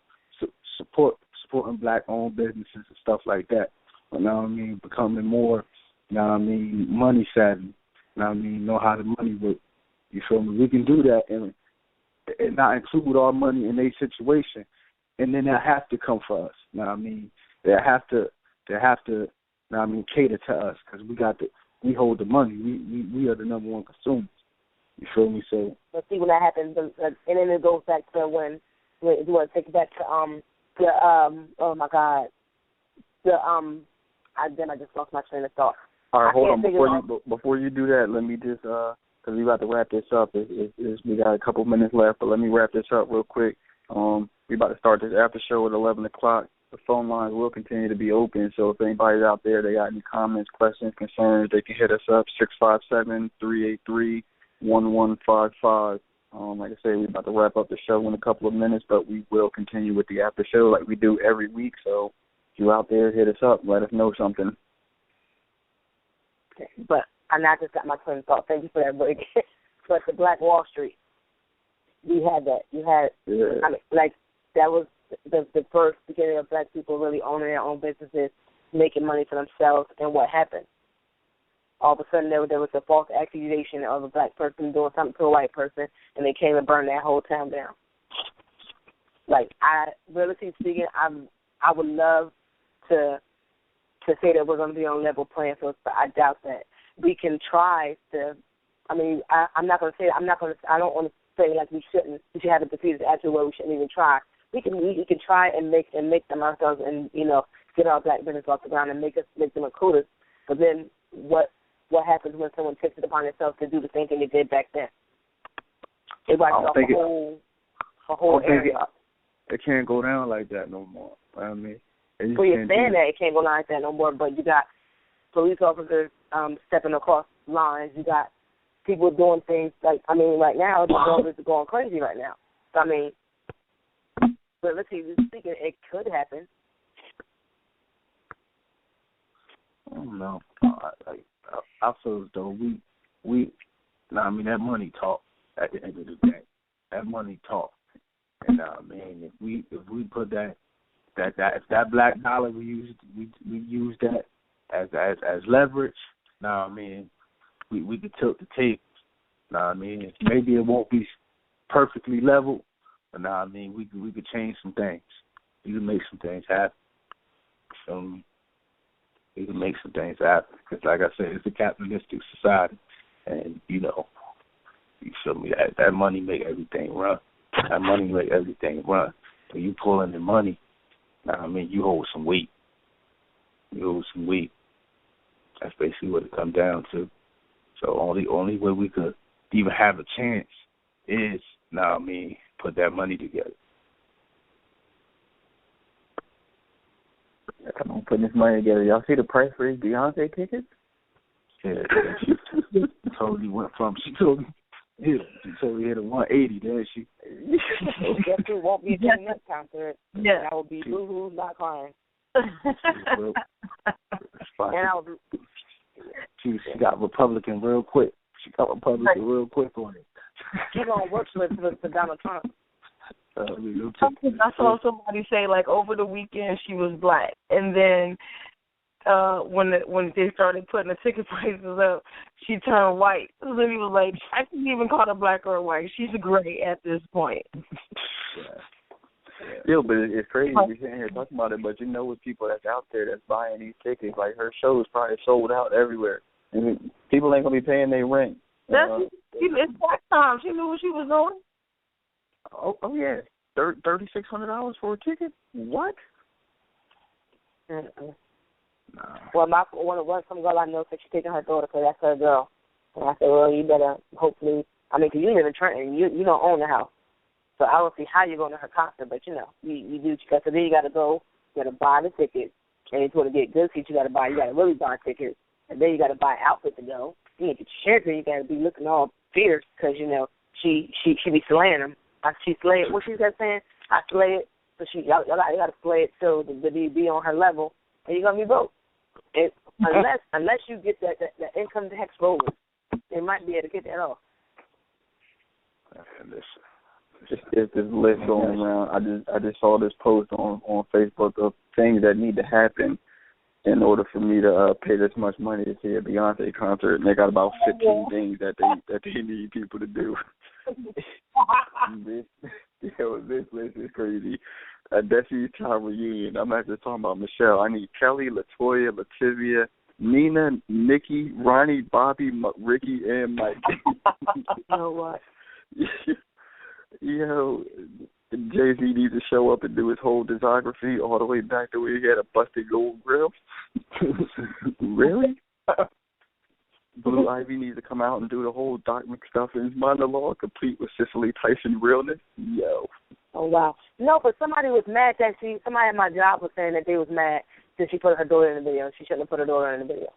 supporting black-owned businesses and stuff like that. You know what I mean? Becoming more, you know what I mean, money savvy. You know what I mean? Know how the money works. You feel me? We can do that and not include our money in their situation, and then they have to come for us. You know what I mean? They have to. You know what I mean? Cater to us because we hold the money. We are the number one consumers. You feel me? So. But see when that happens, and then it goes back to when you want to take it back to oh my God, I just lost my train of thought. All right, hold on. Before you do that, let me just because we about to wrap this up. We got a couple minutes left, but let me wrap this up real quick. We about to start this after show at 11 o'clock. The phone lines will continue to be open, so if anybody's out there, they got any comments, questions, concerns, they can hit us up, 657-383-1155. Like I said, we're about to wrap up the show in a couple of minutes, but we will continue with the after show like we do every week. So if you're out there, hit us up, let us know something. Okay. But I just got my train of thought. Thank you for that break. But the Black Wall Street, we had that. Yeah. I mean, like that was the first beginning of black people really owning their own businesses, making money for themselves. And what happened? All of a sudden, there was a false accusation of a black person doing something to a white person, and they came and burned that whole town down. Like, relatively speaking, I would love to say that we're going to be on level playing field, but I doubt that. We can try to. I mean, I don't want to say like we should have a defeated attitude where we shouldn't even try. We can try and make them ourselves and get our black business off the ground and make them recruiters. But then what happens when someone takes it upon themselves to do the same thing they did back then? It wipes off a whole area. It can't go down like that no more. I mean, well, you're saying that it can't go down like that no more, but you got police officers stepping across lines. You got people doing things like, I mean, right now the government is going crazy right now. So, I mean, realistically speaking, it could happen. I don't know. I feel as though I mean, that money talk at the end of the day. That money talk. And I mean, if we put that black dollar, we use that as leverage. Now I mean, we could tilt the tape. Now I mean, maybe it won't be perfectly level, but now I mean, we could change some things. We can make some things happen. We can make some things happen because, like I said, it's a capitalistic society, and you feel me? That money make everything run. That money make everything run. When you pull in the money, now I mean, you hold some weight. That's basically what it comes down to. So only way we could even have a chance is, now I mean, put that money together. Come on, putting this money together. Y'all see the price for his Beyonce tickets? Yeah, she totally went from, she totally hit a 180, then she. Guess who won't be attending that concert? Yeah. I will be boo-hoo, not crying. And she got Republican real quick. Real quick on it. She's going to work for Donald Trump. I saw somebody say, like, over the weekend she was black, and then when they started putting the ticket prices up, she turned white. So then he was like, I can't even call her black or white. She's gray at this point. Yeah, but it's crazy we're sitting here talking about it, but with people that's out there that's buying these tickets, like her show is probably sold out everywhere. And people ain't going to be paying their rent. It's black time. She knew what she was doing. Oh yeah, $3,600 for a ticket? What? Mm-mm. Nah. Well, some girl I know said she's taking her daughter because that's her girl. And I said, well, you better hopefully. I mean, because you live in Trenton, you don't own the house, so I don't see how you're going to her concert. But you do what you got. So then you got to go, you got to buy the ticket, and if you want to get good seats, you got to really buy tickets, and then you got to buy an outfit to go. You get your shirt, you got to be looking all fierce because she be slaying them. She slay it. What she kept saying? I slay it. So y'all got to slay it so the be on her level, and you're gonna be broke. Unless you get that income tax rolling, they might be able to get that off. It's this list going around. I just saw this post on Facebook of things that need to happen in order for me to pay this much money to see a Beyonce concert, and they got about 15 things that they need people to do. This list is crazy. Destiny's Child reunion. I'm not just talking about Michelle. I need Kelly, LaToya, Lativia, Nina, Nikki, Ronnie, Bobby, Ricky, and Mike. You know what? Jay-Z needs to show up and do his whole discography all the way back to where he had a busted gold grill. Really? Blue Ivy needs to come out and do the whole Doc McStuffins monologue, complete with Cicely Tyson realness. Yo. Oh, wow. No, but somebody was mad that somebody at my job was saying that they was mad that she put her daughter in the video. She shouldn't have put her daughter in the video.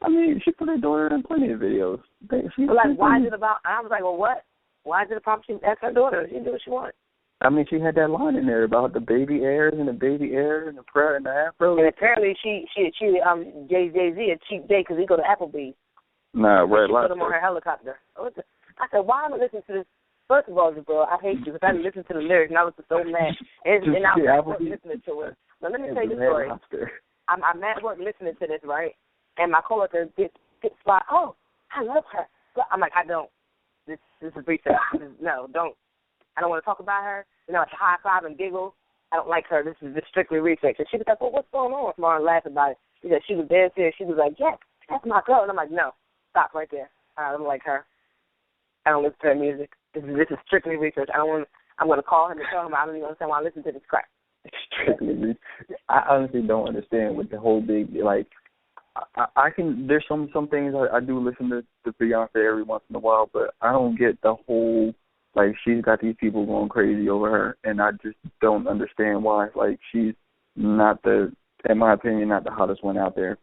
I mean, she put her daughter in plenty of videos. Why is it about, I was like, well, what? Why is it a problem? That's her daughter. She can do what she wants. I mean, she had that line in there about the baby heirs and the prayer and the afro. And apparently she Jay-Z a cheap date because he go to Applebee's. Nah, Red Lobster. She put him on her helicopter. I said, why am I listening to this? First of all, bro, I hate you because I didn't listen to the lyrics and I was so mad. And I was at work listening to it. Now, let me tell you the story. I'm at work listening to this, right? And my coworker gets spot. Oh, I love her. But I'm like, I don't. This is research. No, don't. I don't want to talk about her. It's a high five and giggle. I don't like her. This is just strictly research. And she was like, well, what's going on? Tomorrow laughed about it. Because she was dead serious. She was like, yes, that's my girl. And I'm like, no, stop right there. I don't like her. I don't listen to her music. This is strictly research. I'm going to call him and tell him I don't even understand why I listen to this crap. I honestly don't understand with the whole big, like, I can, there's some things I do listen to Beyonce every once in a while, but I don't get the whole, like, she's got these people going crazy over her, and I just don't understand why. Like, she's not in my opinion, not the hottest one out there.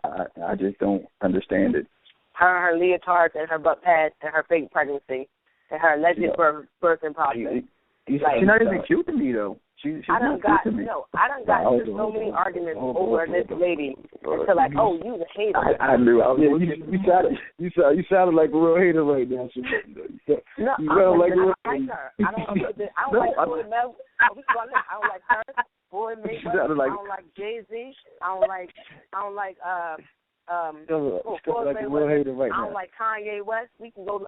I just don't understand it. Her leotards and her butt pads and her fake pregnancy and her alleged birthing process. She's not even cute to me, though. She's I done got into so many arguments over this lady until like, oh, you the hater. I knew. You sounded like a real hater right now. No, I like her. I don't like Boy Mel. I don't like her. Boy Mayweather. I don't like Jay-Z. I don't like like a real hater right now. I don't like Kanye West. We can go to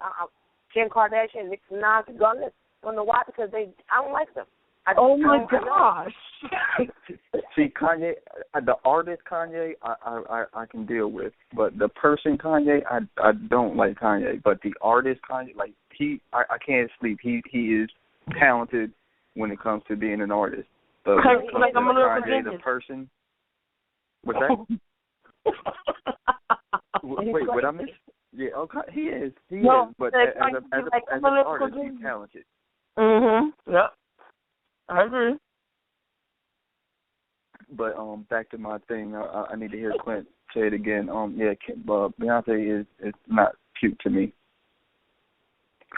Kim Kardashian, Nicki Minaj, and go on this. I don't know why, because I don't like them. Oh my gosh! See, Kanye, the artist Kanye, I can deal with, but the person Kanye, I don't like Kanye. But the artist Kanye, like I can't sleep. He is talented when it comes to being an artist. But like I'm a little Kanye, the person. What's that? Wait, what I missed? Yeah, okay, he is. He is. But as an artist, he's talented. Yep. I agree. But back to my thing. I need to hear Clint say it again. Beyonce is not cute to me.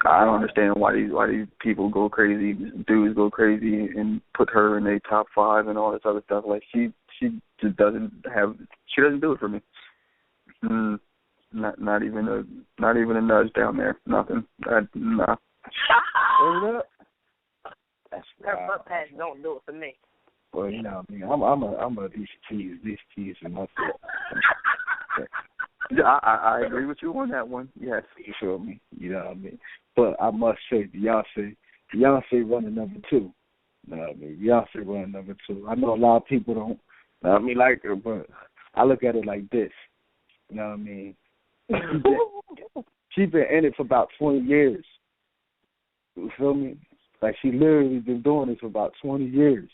I don't understand why these people go crazy, dudes go crazy, and put her in their top 5 and all this other stuff. Like she just doesn't do it for me. Not even a nudge down there. Nothing. Nah. Her butt pads don't do it for me. Well, you know, I mean, I'm a these teas and myself. I agree with you on that one. Yes, you feel me? You know what I mean? But I must say, Beyonce running number 2. You know what I mean? Beyonce running number 2. I know a lot of people don't, like her, but I look at it like this. You know what I mean? She's been in it for about 20 years. You feel me? Like, she literally been doing this for about 20 years.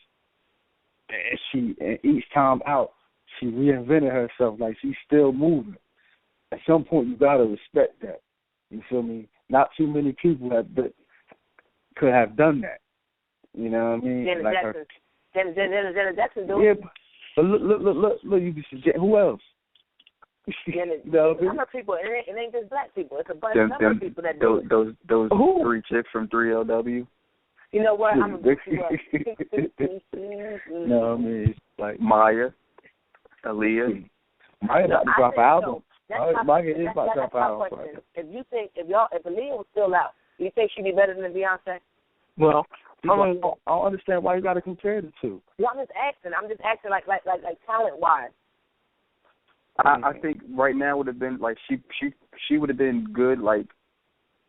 And each time out, she reinvented herself. Like, she's still moving. At some point, you gotta respect that. You feel me? Not too many people could have done that. You know what I mean? Janet like Jackson. Janet Jackson, dude. Yeah, but look, you can suggest who else? Janet, no, other people. It ain't just black people. It's a bunch of other people that do it. Those three chicks from 3LW. You know what? I'm gonna No, I mean, it's like Maya, Aaliyah. Maya about to drop an album. Maya is about to drop an album. If you think if Aaliyah was still out, do you think she'd be better than Beyonce? Well, I don't understand why you got to compare the two. Well, I'm just asking, like talent wise. I think right now would have been like she would have been good like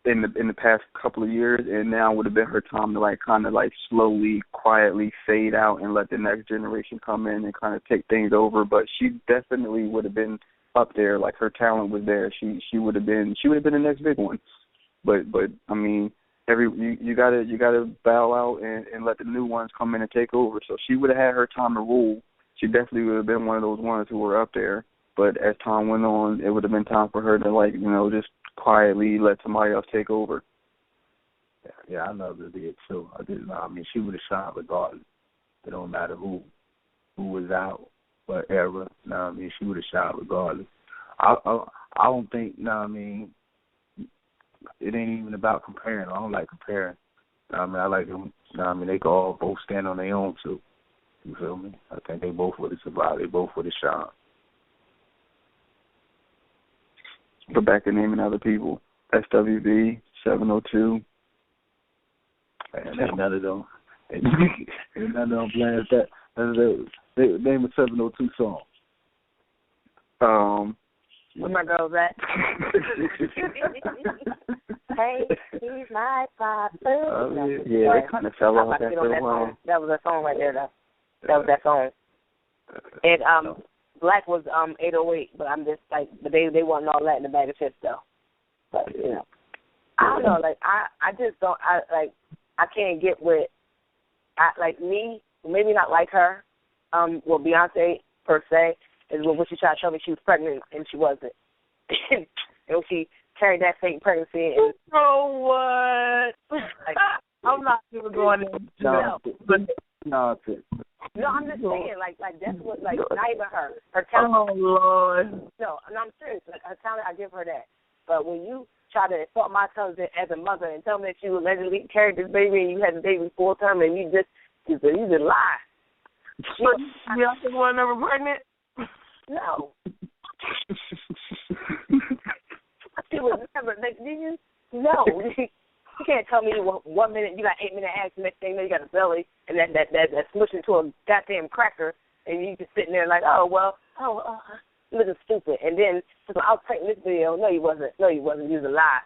in the past couple of years, and now would have been her time to like kind of like slowly, quietly fade out and let the next generation come in and kind of take things over. But she definitely would have been up there. Like, her talent was there. She would have been the next big one. But I mean, you gotta bow out and let the new ones come in and take over. So she would have had her time to rule. She definitely would have been one of those ones who were up there. But as time went on, it would have been time for her to, like, you know, just quietly let somebody else take over. Yeah, I love the did too. I mean, she would have shined regardless. It don't matter who was out, what era. I mean, she would have shined regardless. I don't think. I mean, it ain't even about comparing. I don't like comparing. I mean, I like them. I mean, they could all both stand on their own too. You feel me? I think they both would have survived. They both would have shined. But back to naming other people, SWV, 702. And ain't none of them. Ain't none of them plans that. They name a 702 song. Where my girls at? Hey, he's my father. Yeah, they kind of fell off after a while. That was a song right there, though. That was that song. And Black was 808, but I'm just like, but they wasn't all that in the bag of chips though. But you know, I don't know. Like I just don't. I can't get with. Like me, maybe not like her. Well, Beyonce per se is when she tried to show me she was pregnant and she wasn't. And when she carried that fake pregnancy. And, what? Like, I'm not even going to. No, I'm just saying, like that's what, like, not even her talent. Oh Lord. No, I'm serious. Like, her talent, I give her that. But when you try to insult my cousin as a mother and tell me that you allegedly carried this baby and you had the baby full term and you just lie. Beyonce was never pregnant? No. She was never. Like, did you? No. You can't tell me 1 minute you got 8 minute ass, next thing you know you got a belly, and that smushed into a goddamn cracker, and you just sitting there like, looking stupid. And then I was pregnant this video. No, you wasn't. You was a lie.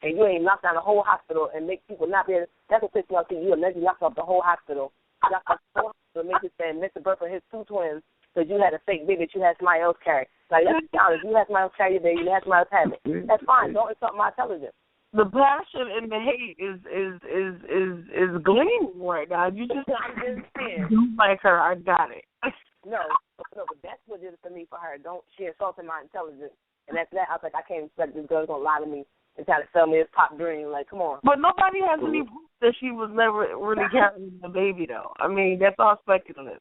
And you ain't locked down the whole hospital and make people not be able. That's what pisses me off. You allegedly locked up the whole hospital. Locked up the whole hospital, make it say miss the birth of his 2 twins because you had a fake baby that you had somebody else carry. Like, let's be honest. You had somebody else carry your baby. You had somebody else have it. That's fine. Don't insult my intelligence. The passion and the hate is gleaming right now. You just don't like her. I got it. No, but that's what it is for me. For her, she insulted my intelligence, and that's that. I was like, I can't expect this girl's gonna lie to me and try to sell me this pop dream. Like, come on. But nobody has any proof that she was never really carrying the baby, though. I mean, that's all speculative.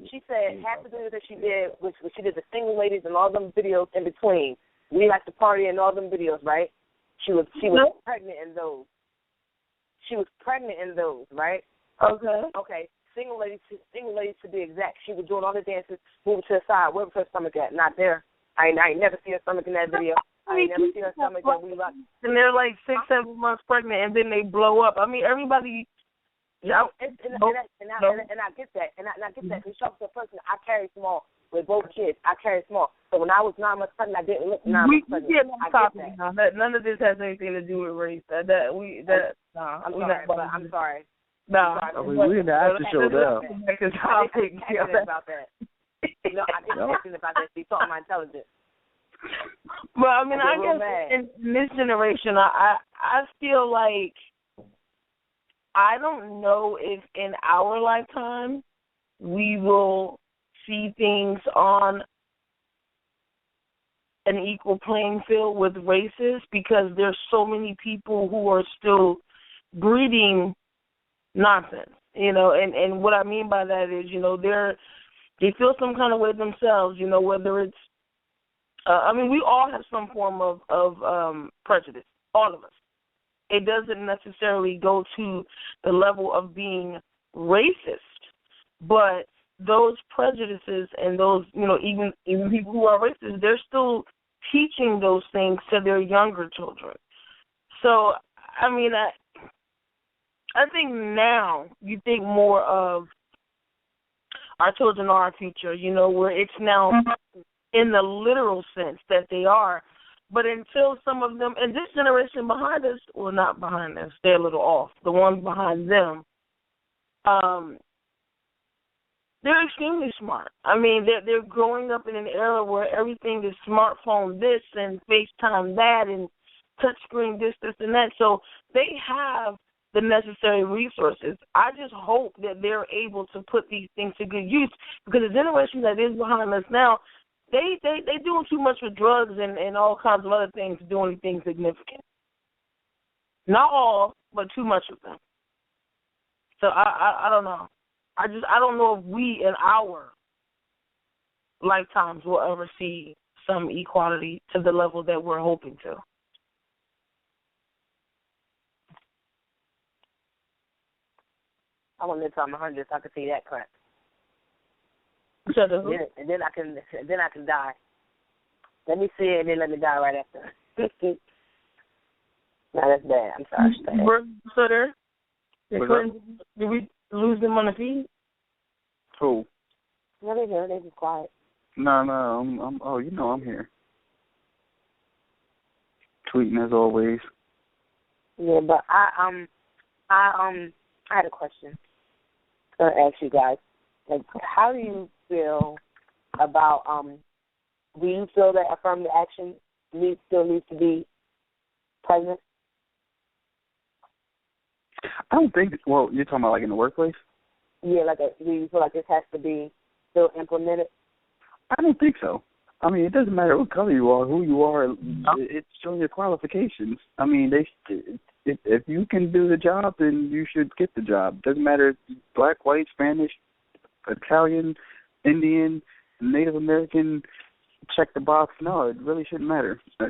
She said half the videos that she did, which she did the single ladies and all them videos in between. We like to party and all them videos, right? She was pregnant in those. She was pregnant in those, right? Okay. Single ladies to be exact. She was doing all the dances, moving to the side. Where was her stomach at? Not there. I ain't never see her stomach in that video. I ain't never see her stomach when we locked. And they're like 6-7 months pregnant, and then they blow up. I mean, everybody. No, and I get that, and I get that. Because she's a person. I carry small with both kids. I carry small. So when I was 9 months pregnant, I didn't look 9 months pregnant. I get that. None of this has anything to do with race. I'm sorry. No, we're in the after show now. I didn't about that. No, I didn't mention about that. She taught my intelligence. Well, I mean, I guess in this generation, I feel like I don't know if in our lifetime we will see things on an equal playing field with races because there's so many people who are still breeding nonsense, and what I mean by that is, they feel some kind of way themselves, whether it's, we all have some form of prejudice, all of us. It doesn't necessarily go to the level of being racist, but those prejudices and those, even people who are racist, they're still teaching those things to their younger children. So, I think now you think more of our children are our future, where it's now in the literal sense that they are. But until some of them, and this generation behind us, well, not behind us, they're a little off, the ones behind them, they're extremely smart. They're growing up in an era where everything is smartphone this and FaceTime that and touchscreen this, and that. So they have the necessary resources. I just hope that they're able to put these things to good use, because the generation that is behind us now, they doing too much with drugs and all kinds of other things to do anything significant. Not all, but too much of them. So I don't know. I don't know if we in our lifetimes will ever see some equality to the level that we're hoping to. I want to live till I'm 100 so I can see that crap. And then I can die. Let me see it and then let me die right after. No, that's bad. I'm sorry. We're still there. Did we lose them on the feed? Who? No, they're here. They're just quiet. No, I'm here. Tweeting as always. Yeah, but I had a question to ask you guys. Like, how do you feel about do you feel that affirmative action still needs to be present? I don't think. Well, you're talking about like in the workplace? Yeah, do you feel like this has to be still implemented? I don't think so. It doesn't matter what color you are, who you are. It's showing your qualifications. If you can do the job, then you should get the job. Doesn't matter if it's black, white, Spanish, Italian, Indian, Native American. Check the box. No, it really shouldn't matter. If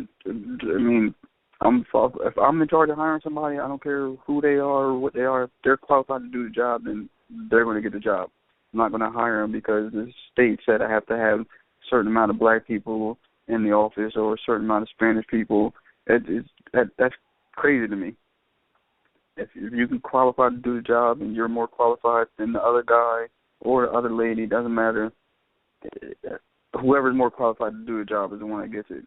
I'm in charge of hiring somebody, I don't care who they are or what they are. If they're qualified to do the job, then they're going to get the job. I'm not going to hire them because the state said I have to have a certain amount of black people in the office or a certain amount of Spanish people. That's crazy to me. If you can qualify to do the job and you're more qualified than the other guy or the other lady, doesn't matter. Whoever's more qualified to do the job is the one that gets it.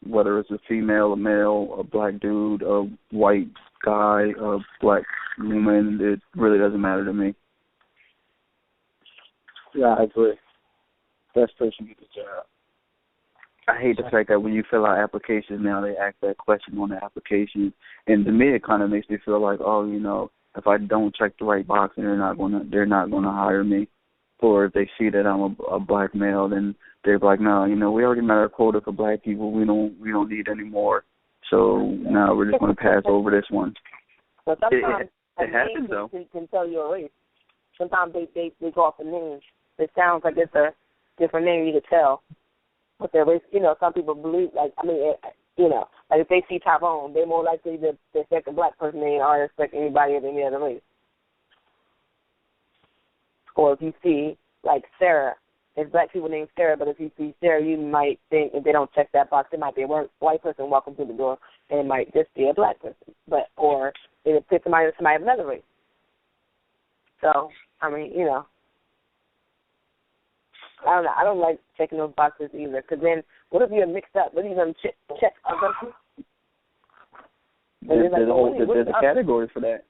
Whether it's a female, a male, a black dude, a white guy, a black woman, it really doesn't matter to me. Yeah, I agree. Best person get the job. I hate the fact that when you fill out applications now, they ask that question on the application, and to me, it kind of makes me feel like, if I don't check the right box, they're not gonna hire me. Or if they see that I'm a black male, then they're like, no, we already met our quota for black people. We don't need any more. So now we're just going to pass over this one. But sometimes it happens though. Can tell your race. Sometimes they go off the name. It sounds like it's a different name. You can tell what their race. Some people believe like if they see Tyrone, they're more likely to expect a black person than they are to expect anybody of any other race. Or if you see, like Sarah, there's black people named Sarah, but if you see Sarah, you might think if they don't check that box, it might be a white person walking through the door, and it might just be a black person. Or it'll pick somebody of another race. So, I don't know. I don't like checking those boxes either, because then what if you're mixed up? What if you're going to check other? There's a category for that.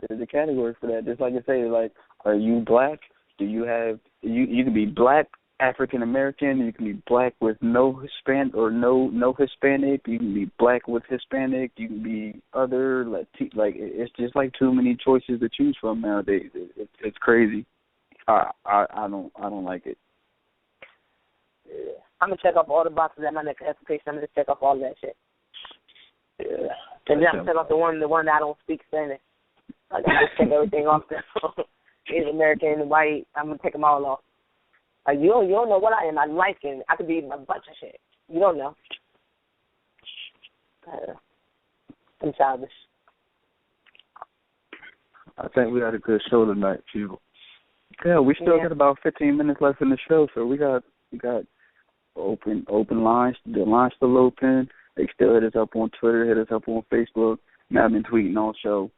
There's a category for that. Just like you say, like, are you black? Do you have you can be black, African American, you can be black with no Hispanic or no Hispanic, you can be black with Hispanic, you can be other it's just like too many choices to choose from nowadays. It's crazy. I don't like it. I'm gonna check off all the boxes at my next application. I'm gonna just check off all that shit. Yeah. And then I'm gonna check off the one that I don't speak Spanish. Like, I just check everything off there. Asian American, white, I'm gonna take them all off. Like, you don't know what I am. I'm light-skinned. I could be a bunch of shit. You don't know. I'm childish. I think we had a good show tonight, people. Yeah, we still got about 15 minutes left in the show, so we got open lines. The line's still open. They still hit us up on Twitter, hit us up on Facebook. And I've been tweeting all show,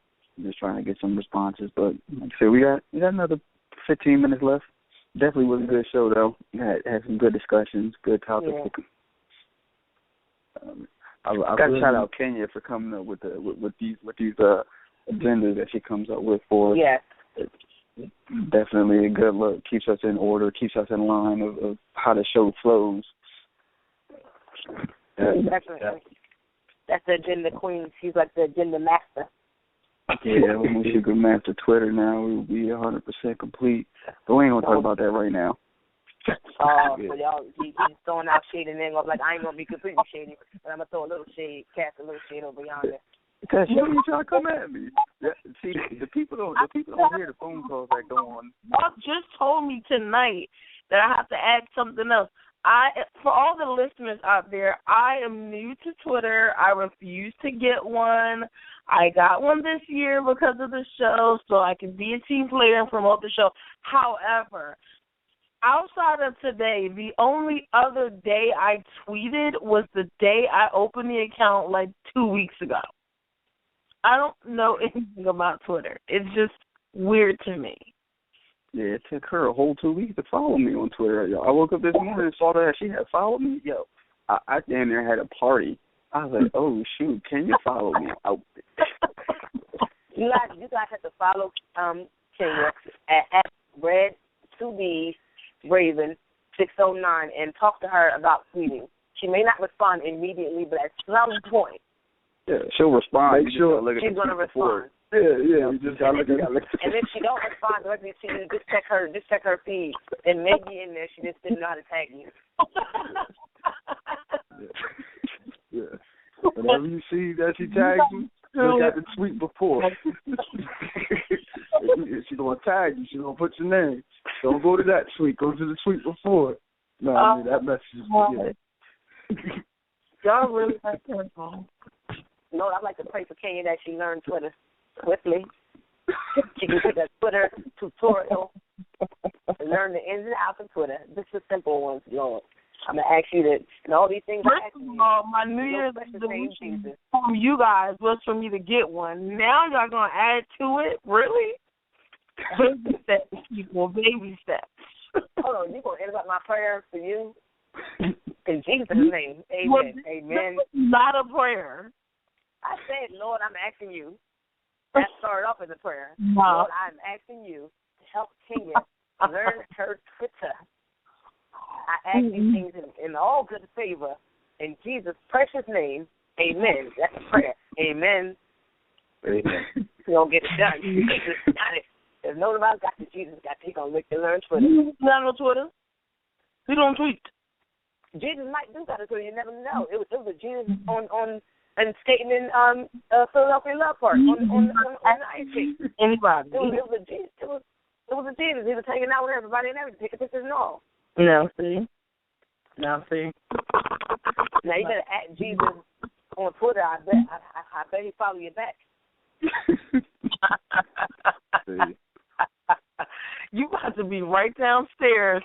just trying to get some responses. But like I said, we got another 15 minutes left. Definitely was a good show though. Had some good discussions, good topics. Yeah. I got to shout out Kenya for coming up with these agendas that she comes up with for us. Yes. Definitely a good look. Keeps us in order, keeps us in line of how the show flows. Definitely. That's the agenda queen. She's like the agenda master. Yeah, when she could master Twitter now, we'll be 100% complete. But we ain't going to talk about that right now. So y'all, he's throwing out shade and then like, I ain't going to be completely shady, but I'm going to throw a little shade, cast a little shade over yonder. Because you trying to come at me. See, the people don't hear the phone calls that go on. Bob just told me tonight that I have to add something else. For all the listeners out there, I am new to Twitter. I refuse to get one. I got one this year because of the show, so I can be a team player and promote the show. However, outside of today, the only other day I tweeted was the day I opened the account like 2 weeks ago. I don't know anything about Twitter. It's just weird to me. Yeah, it took her a whole 2 weeks to follow me on Twitter. Yo, I woke up this morning and saw that she had followed me. Yo, I damn near had a party. I was like, oh, shoot, can you follow me? You guys have to follow Kenya at Red 2B's Raven 609 and talk to her about tweeting. She may not respond immediately, but at some point. Yeah, she'll respond. Make sure she's going to respond. Yeah. You just gotta look at it. And if she don't respond directly to you, just check her feed. And maybe in there she just didn't know how to tag you. Yeah. Whenever you see that she tags you, look at the tweet before. If she's gonna tag you, she's gonna put your name. Don't go to that tweet. Go to the tweet before. No, I mean, that message is Y'all really like careful. No, I'd like to pray for Kenya that she learned Twitter swiftly. She can take a Twitter tutorial and learn the ins and outs of Twitter. Just the simple ones, Lord. I'm going to ask you that, and all these things. First of all, my New Year's resolution from you guys was for me to get one. Now y'all going to add to it? Really? Baby steps, people. Baby steps. Hold on. You going to interrupt my prayer for you? In Jesus' name. Amen. Amen. Not a prayer. I said, Lord, I'm asking you. That started off as a prayer. No. Lord, I'm asking you to help Kenya learn her Twitter. I ask these things in all good favor. In Jesus' precious name, amen. That's a prayer. Amen. Amen. You don't get it done. Jesus got it. There's no about got it. Jesus got it. He's going to make you learn Twitter. You not on Twitter? You don't tweet. Jesus might do that, so you never know. It was a Jesus on and skating in Philadelphia Love Park on the ice skate. Anybody? It was a Jesus. It was a Jesus. He was hanging out with everybody and everything, taking pictures and all. No, see. Now you better at Jesus on Twitter. I bet he follow you back. You got to be right downstairs.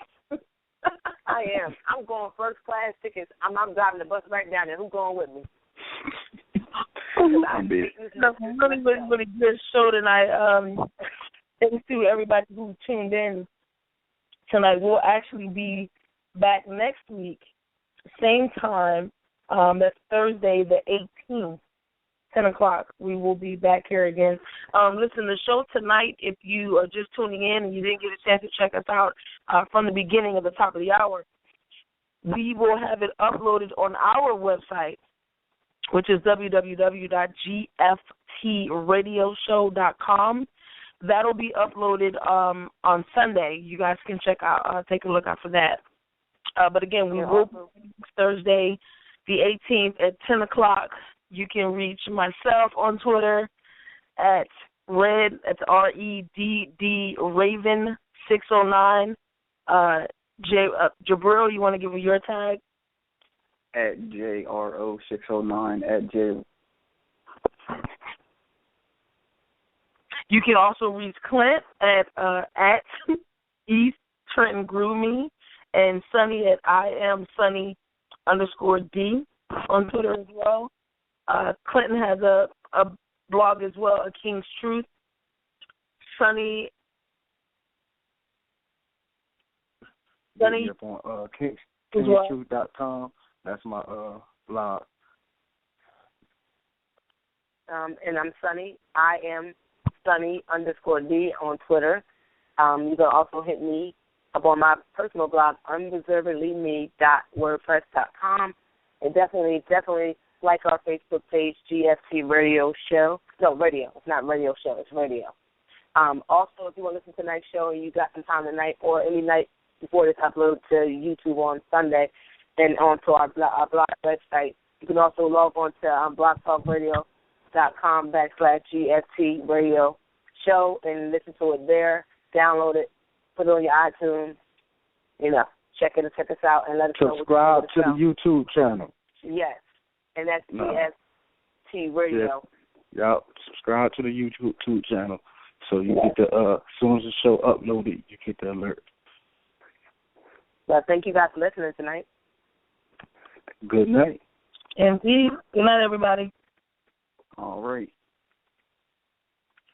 I am. I'm going first class tickets. I'm driving the bus right down there. Who's going with me? That's really good show tonight. Thanks to everybody who tuned in tonight. We'll actually be back next week, same time. That's Thursday the 18th, 10 o'clock. We will be back here again. Listen, the show tonight, if you are just tuning in and you didn't get a chance to check us out from the beginning of the top of the hour, we will have it uploaded on our website, which is www.gftradioshow.com. That'll be uploaded on Sunday. You guys can take a look out for that. But again, we will be Thursday, the 18th at 10 o'clock. You can reach myself on Twitter at Red, that's REDD Raven 609. Jabril, you want to give me your tag? At JRO609 at J. You can also reach Clint at East Trenton Groomie and Sunny at IamSunny_D on Twitter as well. Clinton has a blog as well, A King's Truth. Sunny up on kingstruth.com. That's my blog. And I'm Sunny. I am Sunny_D on Twitter. You can also hit me up on my personal blog, unreservedlyme.wordpress.com. And definitely like our Facebook page, GFT Radio Show. No, radio. It's not radio show. It's radio. Also, if you want to listen to tonight's show and you got some time tonight or any night before this upload to YouTube on Sunday and onto our blog website, you can also log on to blogtalkradio.com/GFT Radio Show and listen to it there. Download it, put it on your iTunes. Check us out and let us know. Subscribe to the YouTube channel. Yes, and that's GFT Radio. Yep. Subscribe to the YouTube channel so you get the as soon as the show uploaded, you get the alert. Well, thank you guys for listening tonight. Good night. Indeed. Good night, everybody. All right.